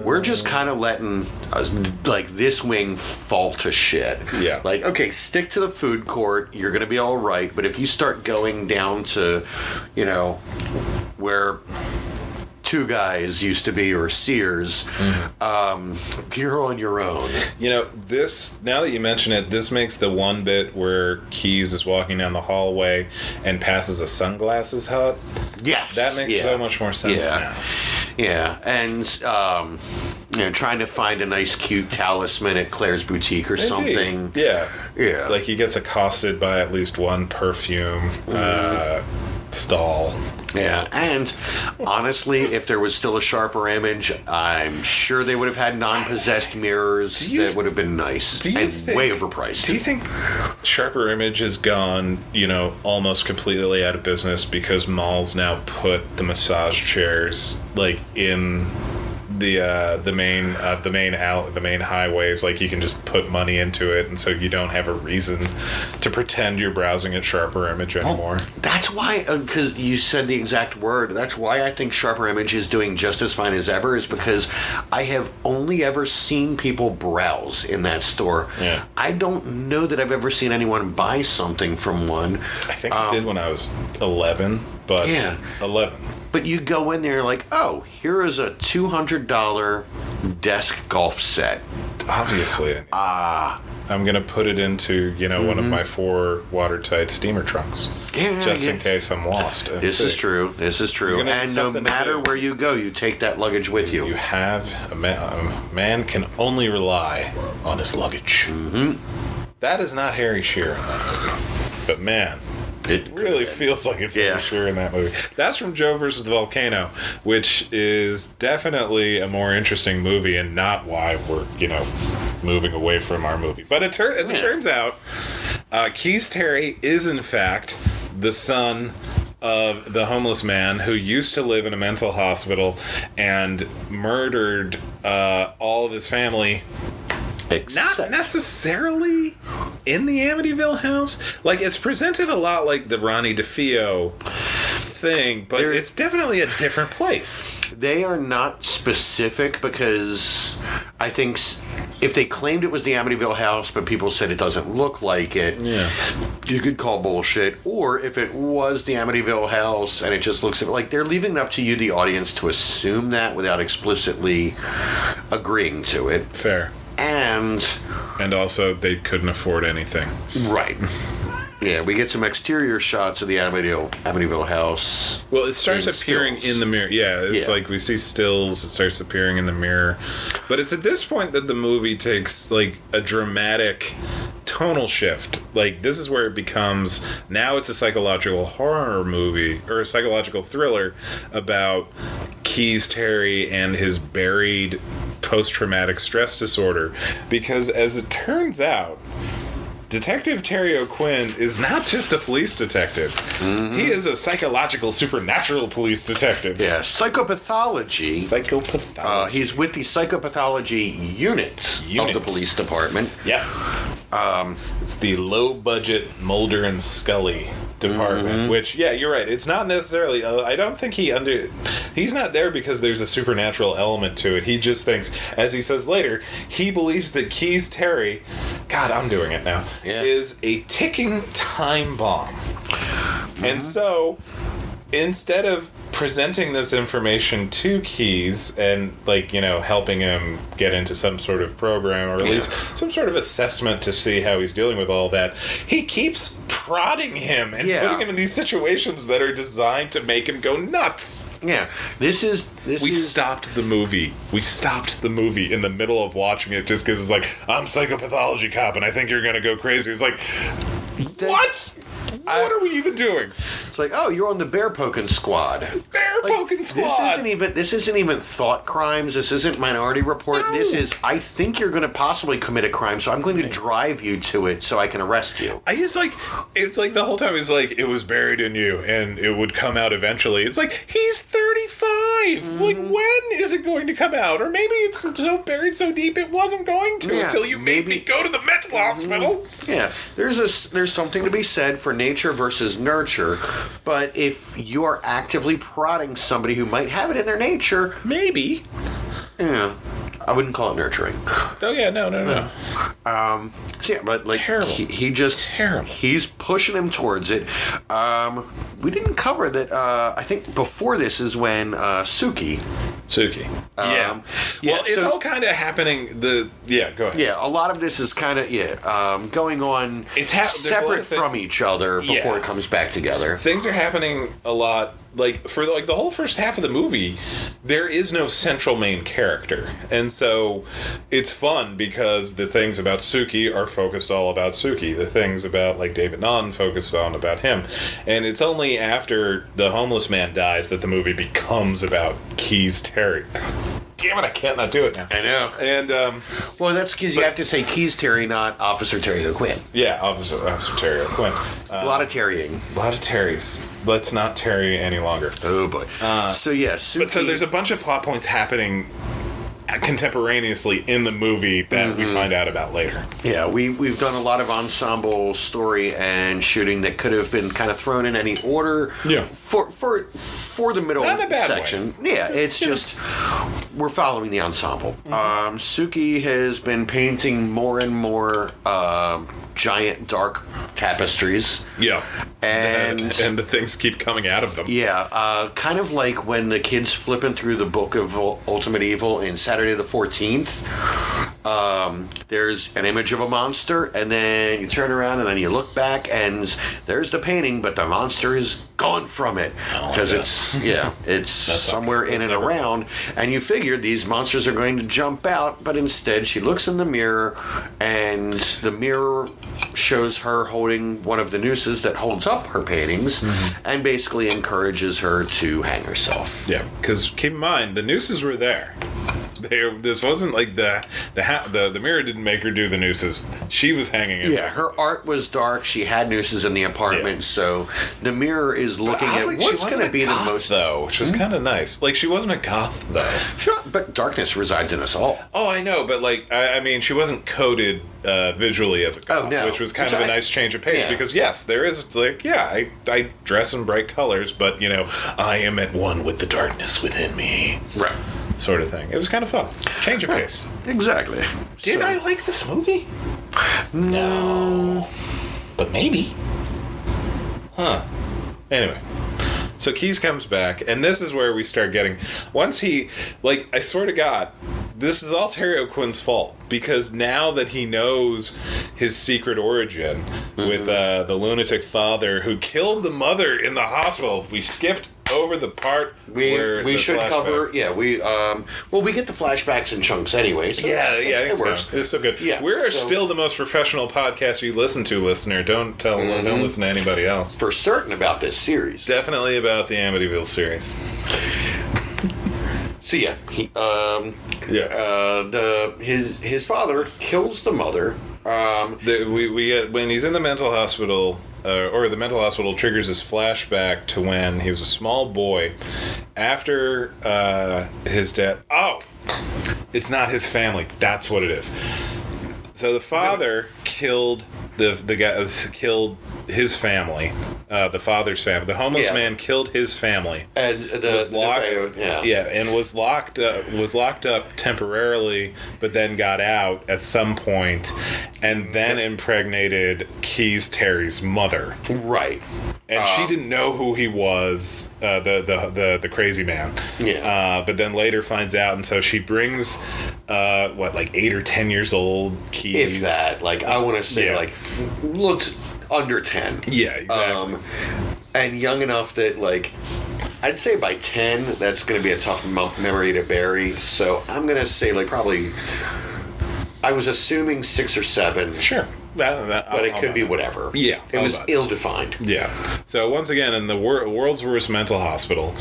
we're just kind of letting this wing fall to shit. Yeah. Like, okay, stick to the food court. You're going to be all right. But if you start going down to, where Two Guys used to be, or Sears, you're on your own. This, now that you mention it, this makes the one bit where Keyes is walking down the hallway and passes a sunglasses hut. Yes. That makes so much more sense now. Yeah, and trying to find a nice, cute talisman at Claire's boutique or something. Yeah. Yeah. Like he gets accosted by at least one perfume stall. Yeah, and honestly, if there was still a sharper image, I'm sure they would have had non-possessed mirrors that would have been nice and way overpriced. Do you think sharper image has gone, almost completely out of business because malls now put the massage chairs in the main highways, like you can just put money into it, and so you don't have a reason to pretend you're browsing at sharper image anymore. That's why, because you said the exact word, that's why I think sharper image is doing just as fine as ever, is because I have only ever seen people browse in that store. Yeah. I don't know that I've ever seen anyone buy something from one. I think I did when I was 11, but 11. But you go in there like, oh, here is a $200 desk golf set. Obviously. I'm going to put it into, one of my 4 watertight steamer trunks. Just in case I'm lost. This is true. And no matter where you go, you take that luggage with you. You have, a man can only rely on his luggage. Mm-hmm. That is not Harry Shearer in that movie. But man, it really feels like it's Harry Shearer in that movie. That's from Joe versus the Volcano, which is definitely a more interesting movie and not why we're, moving away from our movie. But it turns out, Keyes Terry is in fact the son of the homeless man who used to live in a mental hospital and murdered all of his family. Not necessarily in the Amityville house. Like, it's presented a lot like the Ronnie DeFeo thing, but it's definitely a different place. They are not specific because I think if they claimed it was the Amityville house, but people said it doesn't look like it, you could call bullshit. Or if it was the Amityville house and it just looks like they're leaving it up to you, the audience, to assume that without explicitly agreeing to it. Fair. And also, they couldn't afford anything. Right. Yeah, we get some exterior shots of the Amityville house. Well, it starts appearing in the mirror. Yeah, it's like we see stills. It starts appearing in the mirror. But it's at this point that the movie takes, like, a dramatic tonal shift. Like, this is where it becomes... Now it's a psychological horror movie, or a psychological thriller about Keyes Terry and his buried post-traumatic stress disorder. Because, as it turns out... Detective Terry O'Quinn is not just a police detective. Mm-hmm. He is a psychological, supernatural police detective. Yeah, psychopathology. He's with the psychopathology unit of the police department. Yeah. It's the low-budget Mulder and Scully department, which, yeah, you're right. It's not necessarily, I don't think he's not there because there's a supernatural element to it. He just thinks, as he says later, he believes that Keys Terry, God, I'm doing it now, is a ticking time bomb. And so, instead of presenting this information to Keys and, like, you know, helping him get into some sort of program or at least some sort of assessment to see how he's dealing with all that, he keeps prodding him and putting him in these situations that are designed to make him go nuts. Yeah, we stopped the movie. We stopped the movie in the middle of watching it just because it's like, I'm psychopathology cop and I think you're going to go crazy. It's like, what? What are we even doing? It's like, oh, you're on the bear poking squad. Bear poking squad. This isn't even thought crimes. This isn't Minority Report. No. This is, I think you're going to possibly commit a crime, so I'm going to drive you to it so I can arrest you. It's like the whole time he's like, it was buried in you and it would come out eventually. It's like, he's 35. Like, when is it going to come out? Or maybe it's so buried so deep it wasn't going to until you made me go to the mental hospital. Yeah, there's something to be said for nature versus nurture, but if you are actively prodding somebody who might have it in their nature, maybe. Yeah, I wouldn't call it nurturing. Oh yeah, no. So yeah, but like terrible. He just terrible. He's pushing him towards it. We didn't cover that. I think before this is when Suki. Well, it's all kind of happening. Go ahead. Yeah, a lot of this is kind of going on. It's separate from each other before it comes back together. Things are happening a lot. Like, for like the whole first half of the movie, there is no central main character. And so it's fun because the things about Suki are focused all about Suki. The things about, like, David Nunn focused on about him. And it's only after the homeless man dies that the movie becomes about Keys Terry. Damn it, I can't not do it now. I know. And, well, that's because you have to say Keys Terry, not Officer Terry O'Quinn. Yeah, Officer Terry O'Quinn. A lot of Terrying. A lot of Terrys. Let's not Terry any longer. Oh, boy. Suki... So there's a bunch of plot points happening contemporaneously in the movie that we find out about later. Yeah, we've done a lot of ensemble story and shooting that could have been kind of thrown in any order. Yeah. For the middle section. Way. Yeah, it's just we're following the ensemble. Suki has been painting more and more giant dark tapestries. Yeah. And the things keep coming out of them. Yeah, kind of like when the kids flipping through the book of Ultimate Evil in Saturday the 14th. There's an image of a monster, and then you turn around and then you look back and there's the painting, but the monster is gone from it because it's somewhere in and around, and you figured these monsters are going to jump out, but instead she looks in the mirror and the mirror shows her holding one of the nooses that holds up her paintings and basically encourages her to hang herself. Yeah, because keep in mind, the nooses were there. This wasn't like the mirror didn't make her do the nooses. She was hanging it. Yeah, her art was dark. She had nooses in the apartment, so the mirror is looking at what's going to be the most, though, which was kind of nice. Like, she wasn't a goth though. Sure, but darkness resides in us all. Oh, I know, but like, I mean, she wasn't coded visually as a goth, which was kind of a nice change of pace because yes, there is like, I dress in bright colors, but you know, I am at one with the darkness within me. Right. Sort of thing. It was kind of fun. Change of pace. Exactly. Did I like this movie? No. But maybe. Huh. Anyway. So Keys comes back, and this is where we start getting... Once he... Like, I swear to God, this is all Terry O'Quinn's fault. Because now that he knows his secret origin with the lunatic father who killed the mother in the hospital, we skipped over the part where we should cover. Yeah, we get the flashbacks in chunks anyway. So it works. It's still good. Yeah, we're still the most professional podcast you listen to, listener. Don't listen to anybody else. For certain about this series. Definitely about the Amityville series. So his father kills the mother. When he's in the mental hospital, or the mental hospital triggers his flashback to when he was a small boy after his dad. Oh, it's not his family. That's what it is. So the father killed the guy, killed his family, the father's family. The homeless man killed his family, and was locked up temporarily, but then got out at some point, and then impregnated Keys Terry's mother. Right. And she didn't know who he was, the crazy man. Yeah. But then later finds out, and so she brings, 8 or 10 years old Keys. If that, I want to say, looks under 10. Yeah, exactly. And young enough that, I'd say by 10, that's going to be a tough memory to bury. So I'm going to say, probably, I was assuming 6 or 7. Sure. But it could be whatever. Yeah. It was ill-defined. Yeah. So once again, in the world's worst mental hospital,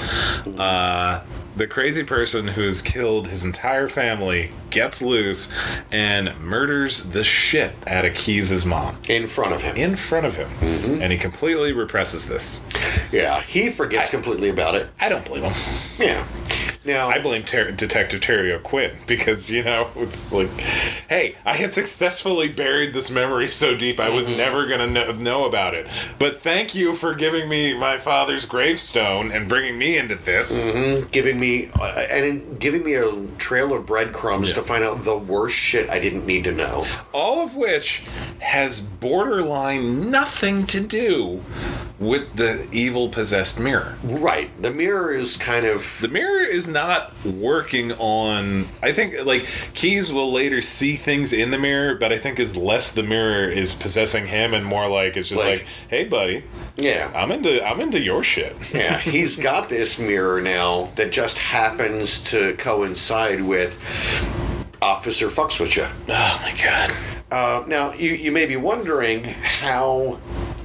the crazy person who's killed his entire family gets loose and murders the shit out of Keys' mom. In front of him. Mm-hmm. And he completely represses this. Yeah. He forgets completely about it. I don't blame him. Yeah. Now, I blame Detective Terry Quinn because, it's like, hey, I had successfully buried this memory so deep I was never going to know about it. But thank you for giving me my father's gravestone and bringing me into this. Mm-hmm. Giving me a trail of breadcrumbs to find out the worst shit I didn't need to know. All of which has borderline nothing to do with the evil possessed mirror. Right. The mirror is The mirror is not working on... I think, Keys will later see things in the mirror, but I think it's less the mirror is possessing him and more it's just hey, buddy. Yeah. I'm into your shit. Yeah. He's got this mirror now that just happens to coincide with Officer Fucks With Ya. Oh, my God. Now, you may be wondering how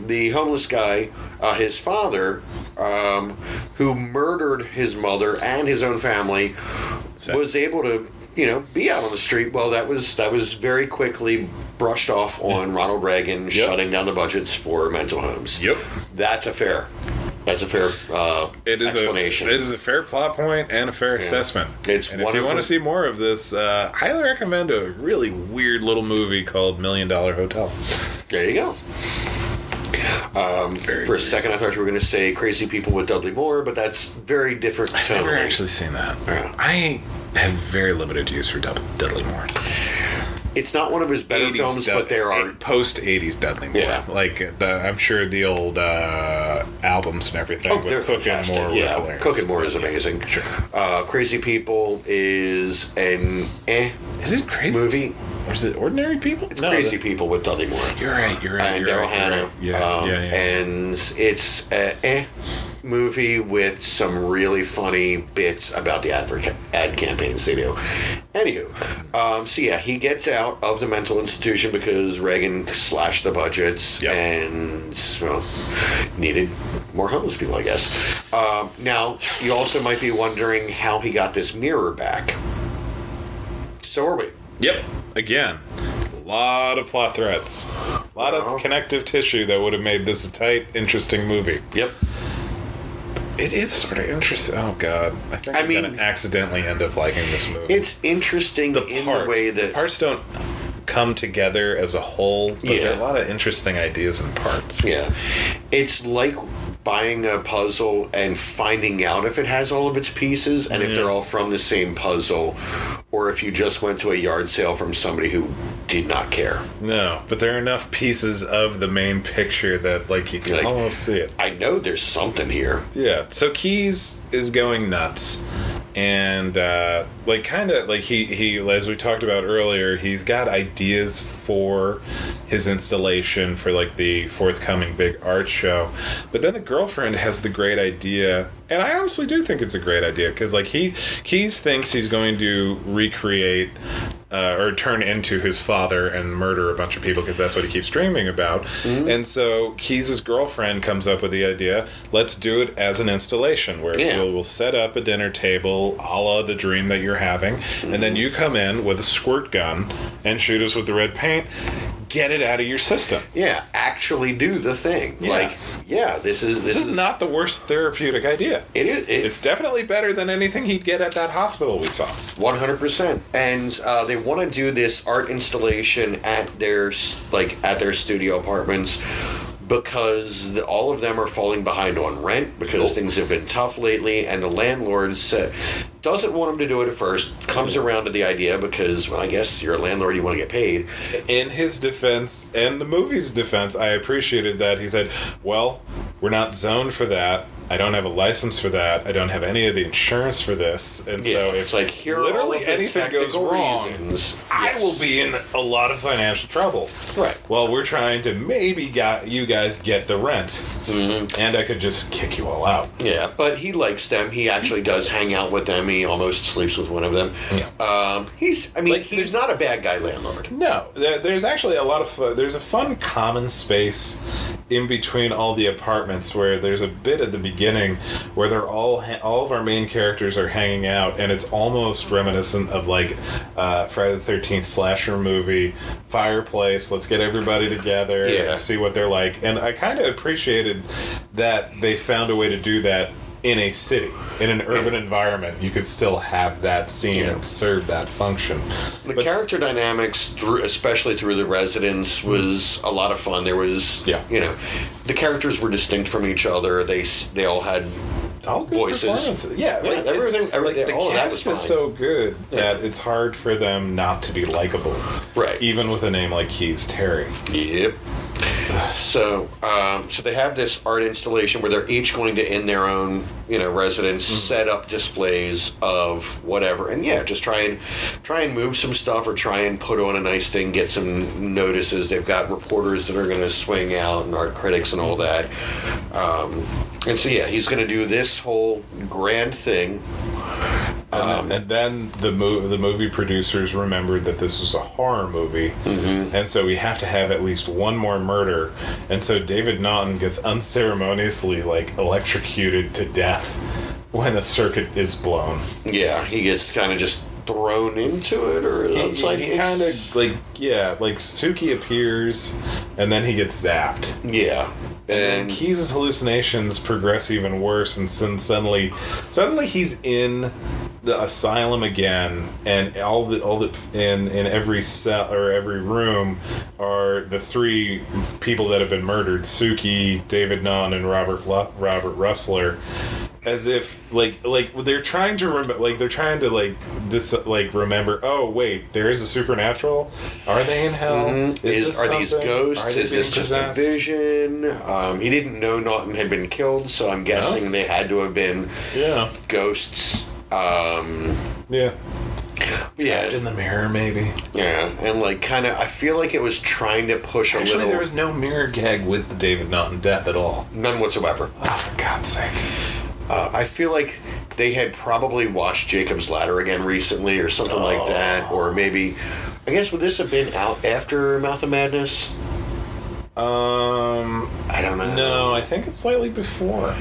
the homeless guy, his father, who murdered his mother and his own family, was able to, be out on the street. Well, that was very quickly brushed off on Ronald Reagan shutting down the budgets for mental homes. Yep. That's a fair explanation. It is a fair plot point and a fair assessment. It's and if you want to see more of this, highly recommend a really weird little movie called $1 Million Hotel. There you go. For a second, I thought you were going to say Crazy People with Dudley Moore, but that's very different. I've never actually seen that. Yeah. I have very limited use for Dudley Moore. It's not one of his better films, but there are post 80s Dudley Moore. Yeah. I'm sure the old albums and everything. Oh, they're Cooking fantastic. Moore. Yeah, Cooking Moore is amazing. Sure. Crazy People is an Is it crazy movie? Or is it Ordinary People? It's Crazy People with Dudley Moore. You're right. And Daryl Hannah. Right. Yeah. And it's an movie with some really funny bits about the ad campaigns they do. Anywho, he gets out of the mental institution because Reagan slashed the budgets and, needed more homeless people, I guess. Now, you also might be wondering how he got this mirror back. So are we. Yep. Again, a lot of plot threads. A lot of connective tissue that would have made this a tight, interesting movie. Yep. It is sort of interesting. Oh, God. I think I'm going to accidentally end up liking this movie. It's interesting the way that... The parts don't come together as a whole, but there are a lot of interesting ideas and parts. Yeah. It's like buying a puzzle and finding out if it has all of its pieces and if they're all from the same puzzle, or if you just went to a yard sale from somebody who did not care. No, but there are enough pieces of the main picture that you can almost see it. I know there's something here. Yeah, so Keys is going nuts. And he as we talked about earlier, he's got ideas for his installation for the forthcoming big art show, but then the girlfriend has the great idea, and I honestly do think it's a great idea because Keys thinks he's going to recreate or turn into his father and murder a bunch of people because that's what he keeps dreaming about. Mm-hmm. And so Keys' girlfriend comes up with the idea, let's do it as an installation where we'll set up a dinner table a la the dream that you're having, and then you come in with a squirt gun and shoot us with the red paint. Get it out of your system. Yeah, actually do the thing. Yeah. This is not the worst therapeutic idea. It is. It's definitely better than anything he'd get at that hospital we saw. 100%. And they want to do this art installation at their studio apartments, because all of them are falling behind on rent because things have been tough lately, and the landlord doesn't want him to do it at first, comes around to the idea because, well, I guess you're a landlord, you want to get paid. In his defense, and the movie's defense, I appreciated that. He said, well, we're not zoned for that. I don't have a license for that. I don't have any of the insurance for this. And so if like, here literally anything goes wrong, I will be in a lot of financial trouble. Right. Well, we're trying to maybe you guys get the rent. Mm-hmm. And I could just kick you all out. Yeah, but he likes them. He actually does hang out with them. He almost sleeps with one of them. Yeah. He's not a bad guy landlord. No. There's actually a lot of... there's a fun common space in between all the apartments where there's a bit at the beginning where they're all of our main characters are hanging out, and it's almost reminiscent of like Friday the 13th slasher movie, fireplace, let's get everybody together and see what they're like. And I kind of appreciated that they found a way to do that in a city, in an urban environment. You could still have that scene and serve that function. The character dynamics, especially through the residents, was a lot of fun. There was, the characters were distinct from each other. They all had all good voices. Performances. Yeah, like everything. The all cast that is so good that it's hard for them not to be likable. Right. Even with a name like Keys Terry. Yep. So they have this art installation where they're each going to, in their own, residence, set up displays of whatever, and just try and move some stuff or try and put on a nice thing, get some notices. They've got reporters that are going to swing out and art critics and all that. And so he's going to do this whole grand thing. And then the movie producers remembered that this was a horror movie, and so we have to have at least one more murder. And so David Naughton gets unceremoniously electrocuted to death when a circuit is blown. Yeah, he gets kind of just thrown into it, or it's Suki appears, and then he gets zapped. Yeah. And Keys' hallucinations progress even worse, and then suddenly he's in the asylum again, and in every cell or every room are the three people that have been murdered: Suki, David Naughton, and Robert Russler. As if they're trying to remember. Oh wait, there is a supernatural. Are they in hell? Mm-hmm. Are these ghosts? Is this just a vision? He didn't know Naughton had been killed, so I'm guessing they had to have been ghosts. Trapped in the mirror, maybe. Yeah, and I feel like it was trying to push a little. Actually, there was no mirror gag with the David Naughton death at all. None whatsoever. Oh, for God's sake. I feel like they had probably watched Jacob's Ladder again recently or something like that. Or maybe, I guess, would this have been out after Mouth of Madness? I don't know. No, I think it's slightly before.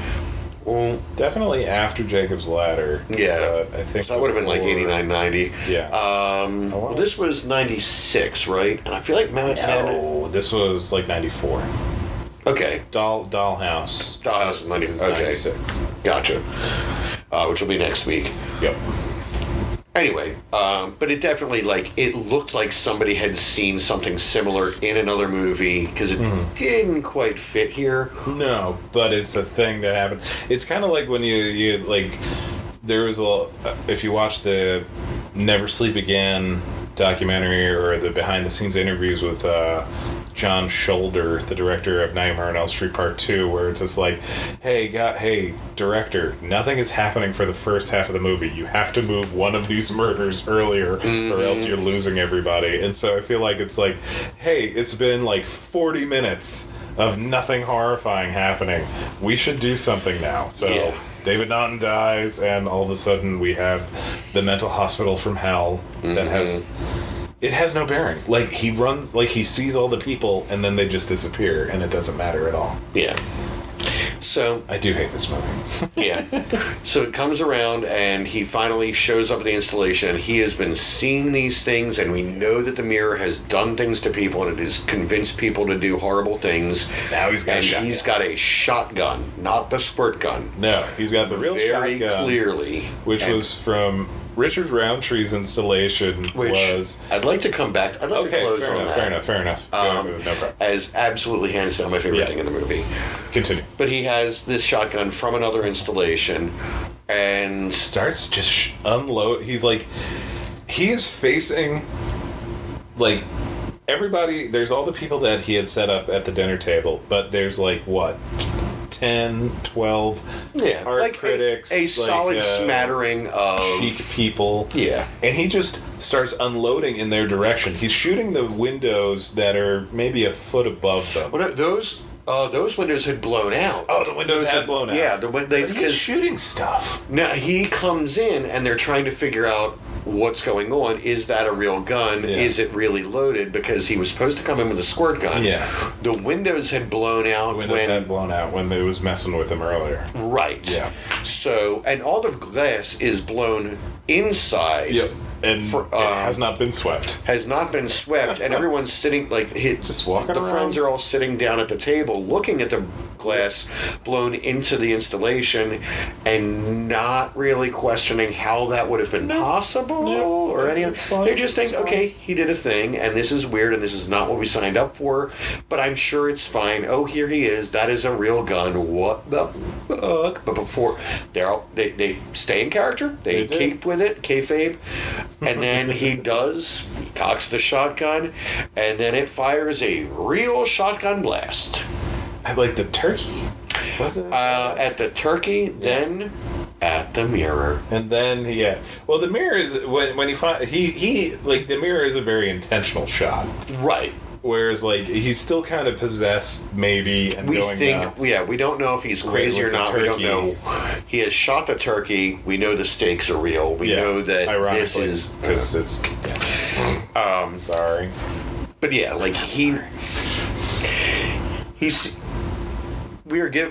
Well, definitely after Jacob's Ladder. Yeah. I think so that would have been 89, 90. Yeah. This was 96, right? And I feel like No, this was 94. Okay. Dollhouse. Dollhouse is 96. Gotcha. Which will be next week. Yep. Anyway, but it definitely, it looked like somebody had seen something similar in another movie, because it didn't quite fit here. No, but it's a thing that happened. It's kind of like when you there was if you watch the Never Sleep Again documentary or the behind-the-scenes interviews with John Shoulder, the director of Nightmare on Elm Street Part 2, where it's just hey, director, nothing is happening for the first half of the movie. You have to move one of these murders earlier, or else you're losing everybody. And so I feel like it's hey, it's been 40 minutes of nothing horrifying happening. We should do something now. So David Naughton dies, and all of a sudden we have the mental hospital from hell that has no bearing. He runs, he sees all the people, and then they just disappear, and it doesn't matter at all. Yeah. So I do hate this movie. Yeah. So it comes around, and he finally shows up at the installation. He has been seeing these things, and we know that the mirror has done things to people, and it has convinced people to do horrible things. Now he's got a shotgun, not the squirt gun. No, he's got the real very shotgun. Clearly. Which was from Richard Roundtree's installation was... I'd like to come back. I'd like to close on that. Fair enough. No problem. As absolutely hands down my favorite thing in the movie. Continue. But he has this shotgun from another installation and starts just unload. He's like, he is facing like everybody. There's all the people that he had set up at the dinner table, but there's like what, 10, 12 art like critics, a solid smattering of chic people. Yeah, and he just starts unloading in their direction. He's shooting the windows that are maybe a foot above them. Well, those windows had blown out. Oh, the windows had blown out. Yeah, but he's shooting stuff. Now he comes in and they're trying to figure out what's going on. Is that a real gun? Yeah. Is it really loaded? Because he was supposed to come in with a squirt gun. Yeah. The windows had blown out. Had blown out when it was messing with him earlier. Right. Yeah. So, and all the glass is blown inside. Yep. And it has not been swept. Has not been swept, and everyone's sitting just walking the around. friends are all sitting down at the table, looking at the glass blown into the installation, and not really questioning how that would have been possible or any. They just think, okay, he did a thing, and this is weird, and this is not what we signed up for, but I'm sure it's fine. Oh, here he is. That is a real gun. What the fuck? But before they stay in character. They keep with it, kayfabe. And then he cocks the shotgun, and then it fires a real shotgun blast. I like the turkey. Was it? At the turkey, then at the mirror. And then, well, the mirror is, when he the mirror is a very intentional shot. Right. Whereas, he's still kind of possessed, maybe, and going nuts. We don't know if he's crazy or not. We don't know. He has shot the turkey. We know the stakes are real. We know that this is... Because it's... Yeah. Sorry. But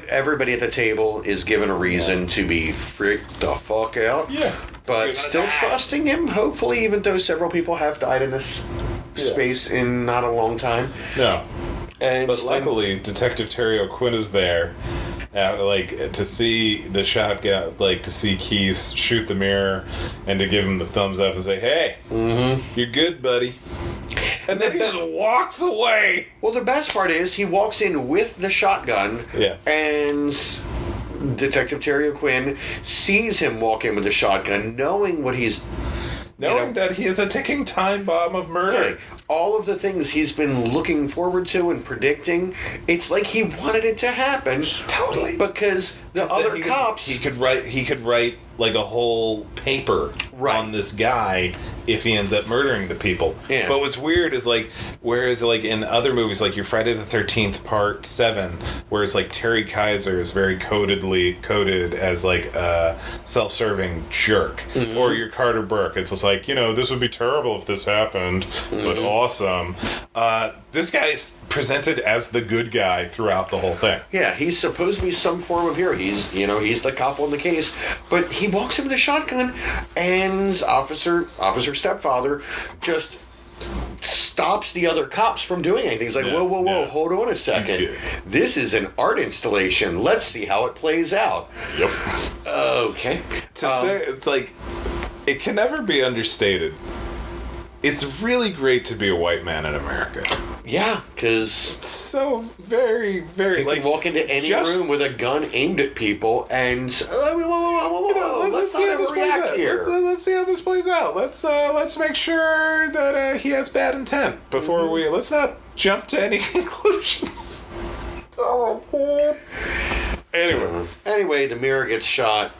everybody at the table is given a reason to be freaked the fuck out. Yeah. But still trusting him, hopefully, even though several people have died in this space in not a long time. No. And but luckily, Detective Terry O'Quinn is there, to see the shotgun, to see Keith shoot the mirror, and to give him the thumbs up and say, "Hey, you're good, buddy." And then he just walks away. Well, the best part is he walks in with the shotgun, and Detective Terry O'Quinn sees him walk in with the shotgun, knowing that he is a ticking time bomb of murder. All of the things he's been looking forward to and predicting, it's like he wanted it to happen. Totally. Because the other cops... He could write a whole paper on this guy if he ends up murdering the people. Yeah. But what's weird is whereas in other movies your Friday the 13th Part 7, whereas Terry Kaiser is very coded as a self-serving jerk, or your Carter Burke, it's just this would be terrible if this happened, but awesome. This guy is presented as the good guy throughout the whole thing. Yeah, he's supposed to be some form of hero. He's the cop on the case, but he walks in with a shotgun, and Officer Stepfather just stops the other cops from doing anything. He's like, whoa, hold on a second. This is an art installation. Let's see how it plays out. Yep. Okay. It's it can never be understated. It's really great to be a white man in America. Yeah, because... So very, very... You can walk into any room with a gun aimed at people and... let's see how this plays out here. Let's see how this plays out. Let's make sure that he has bad intent before we... Let's not jump to any conclusions. Anyway, the mirror gets shot.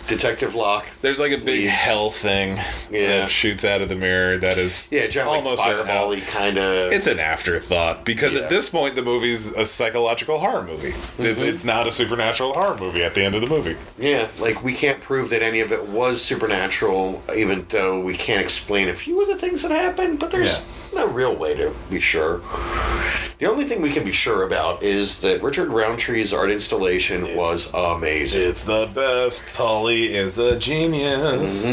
Detective Locke. There's a big hell thing that shoots out of the mirror that is almost fireball-y kind of... It's an afterthought, because at this point the movie's a psychological horror movie. It's not a supernatural horror movie at the end of the movie. Yeah, we can't prove that any of it was supernatural, even though we can't explain a few of the things that happened, but there's no real way to be sure. The only thing we can be sure about is that Richard Roundtree's art installation was amazing. It's the best. Paulie is a genius.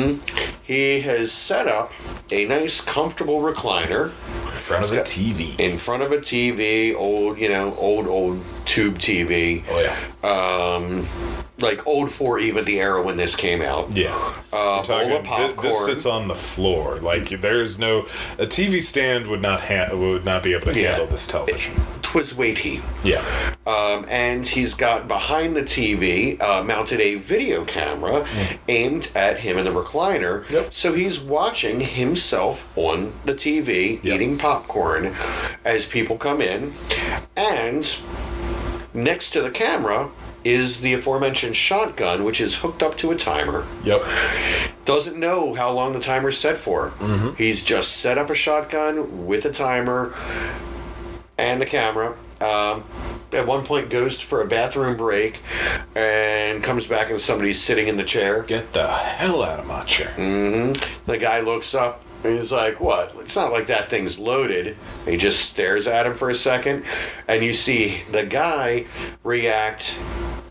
He has set up a nice, comfortable recliner front of a TV. In front of a TV, old tube TV. Oh yeah. Like old for even the era when this came out. Yeah. Bowl of popcorn. This sits on the floor. Like there's no a TV stand would not be able to handle this television. It was weighty. Yeah. And he's got behind the TV mounted a video camera aimed at him in the recliner. Yep. So he's watching himself on the TV eating popcorn as people come in. And next to the camera is the aforementioned shotgun, which is hooked up to a timer. Yep. Doesn't know how long the timer's set for. Mm-hmm. He's just set up a shotgun with a timer and the camera. At one point goes for a bathroom break and comes back and somebody's sitting in the chair. Get the hell out of my chair. Mm-hmm. The guy looks up and he's like, what? It's not like that thing's loaded. And he just stares at him for a second. And you see the guy react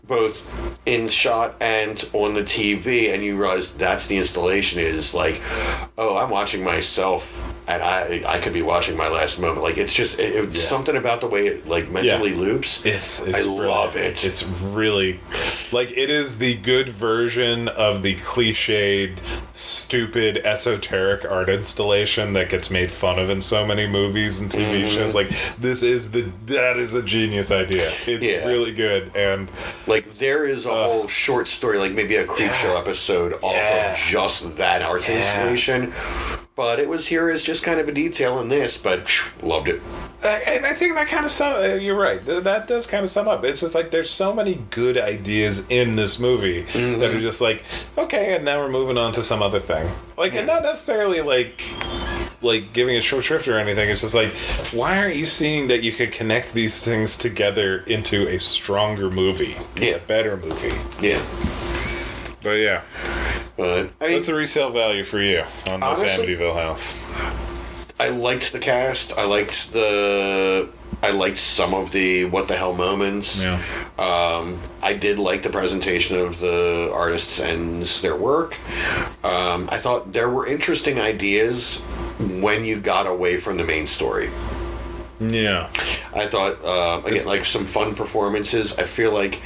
both in shot and on the TV, and you realize that's the installation is like, oh, I'm watching myself and I could be watching my last moment. Like it's just it's something about the way it like mentally loops. I love it. It's really like it is the good version of the cliched, stupid, esoteric art installation that gets made fun of in so many movies and TV shows. Like that is a genius idea. It's really good. And like there is a whole short story, like maybe a Creepshow episode off of just that art installation. But it was here as just kind of a detail in this, but loved it. And I think that kind of you're right. That does kind of sum up. It's just like there's so many good ideas in this movie that are just like, okay, and now we're moving on to some other thing. Like, and not necessarily like giving it short shrift or anything. It's just like, why aren't you seeing that you could connect these things together into a stronger movie? Yeah. A better movie. Yeah. But yeah. But what's the resale value for you on this honestly, Amityville house? I liked the cast. I liked some of the what the hell moments. Yeah. I did like the presentation of the artists and their work. I thought there were interesting ideas when you got away from the main story. Yeah. I thought, again, like some fun performances. I feel like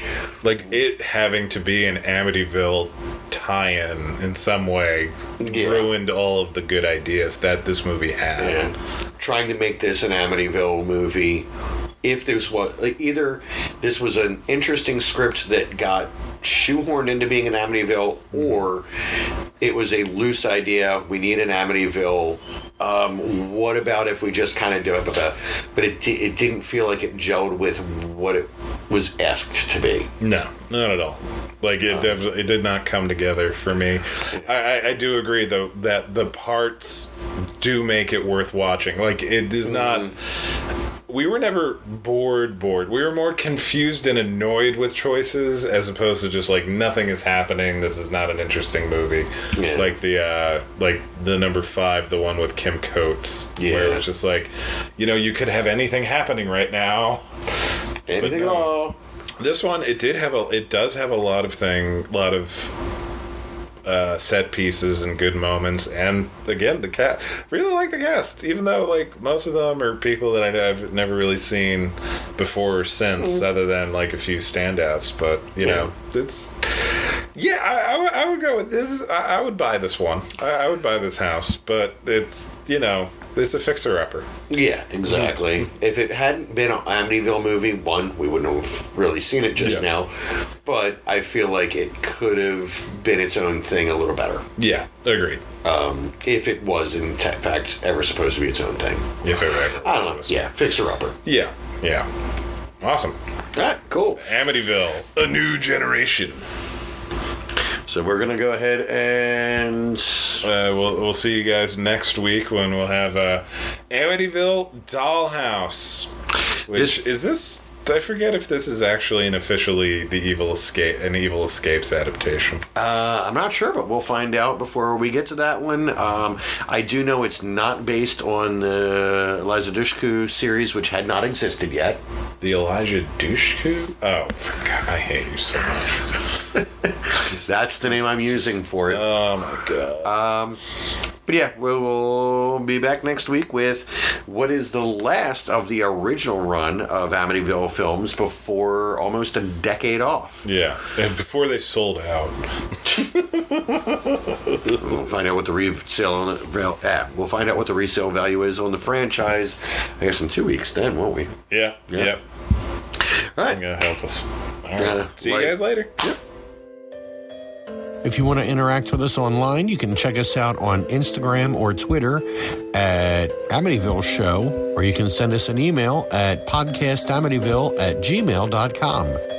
it having to be an Amityville tie-in in some way ruined all of the good ideas that this movie had. Yeah. Trying to make this an Amityville movie, if there's either this was an interesting script that got shoehorned into being an Amityville, or it was a loose idea. We need an Amityville. What about if we just kind of do it? But it didn't feel like it gelled with what it was asked to be. No, not at all. Like it did not come together for me. I do agree though that the parts do make it worth watching. Like it is not. We were never bored. We were more confused and annoyed with choices as opposed to just like nothing is happening. This is not an interesting movie. Yeah. Like the number 5, the one with Kim Coates, where it was just like, you could have anything happening right now. Anything at all. This one, it does have a lot of set pieces and good moments, and again, the cast. Really like the cast, even though like most of them are people that I've never really seen before or since, other than like a few standouts. But it's I would go with this. I would buy this one. I would buy this house, but it's it's a fixer-upper. Yeah, exactly. If it hadn't been an Amityville movie, we wouldn't have really seen it just now. But I feel like it could have been its own thing a little better. Yeah, agreed. If it was, in fact, ever supposed to be its own thing. If it ever was. I don't know. Yeah, fixer-upper. Yeah. Awesome. All right, cool. Amityville, a new generation. So we're going to go ahead and... we'll see you guys next week when we'll have Amityville Dollhouse. Which is this... I forget if this is actually an Evil Escapes adaptation. I'm not sure, but we'll find out before we get to that one. I do know it's not based on the Eliza Dushku series, which had not existed yet. The Elijah Dushku? Oh, I hate you so much. That's the name I'm using for it. Oh my god. But yeah, we'll be back next week with what is the last of the original run of Amityville films before almost a decade off. Yeah, and before they sold out. We'll find out what the we'll find out what the resale value is on the franchise. I guess in 2 weeks, then, won't we? Yeah. Yep. All right. I'm gonna help us. All right. See you guys later. Yep. If you want to interact with us online, you can check us out on Instagram or Twitter at Amityville Show, or you can send us an email at podcastamityville@gmail.com.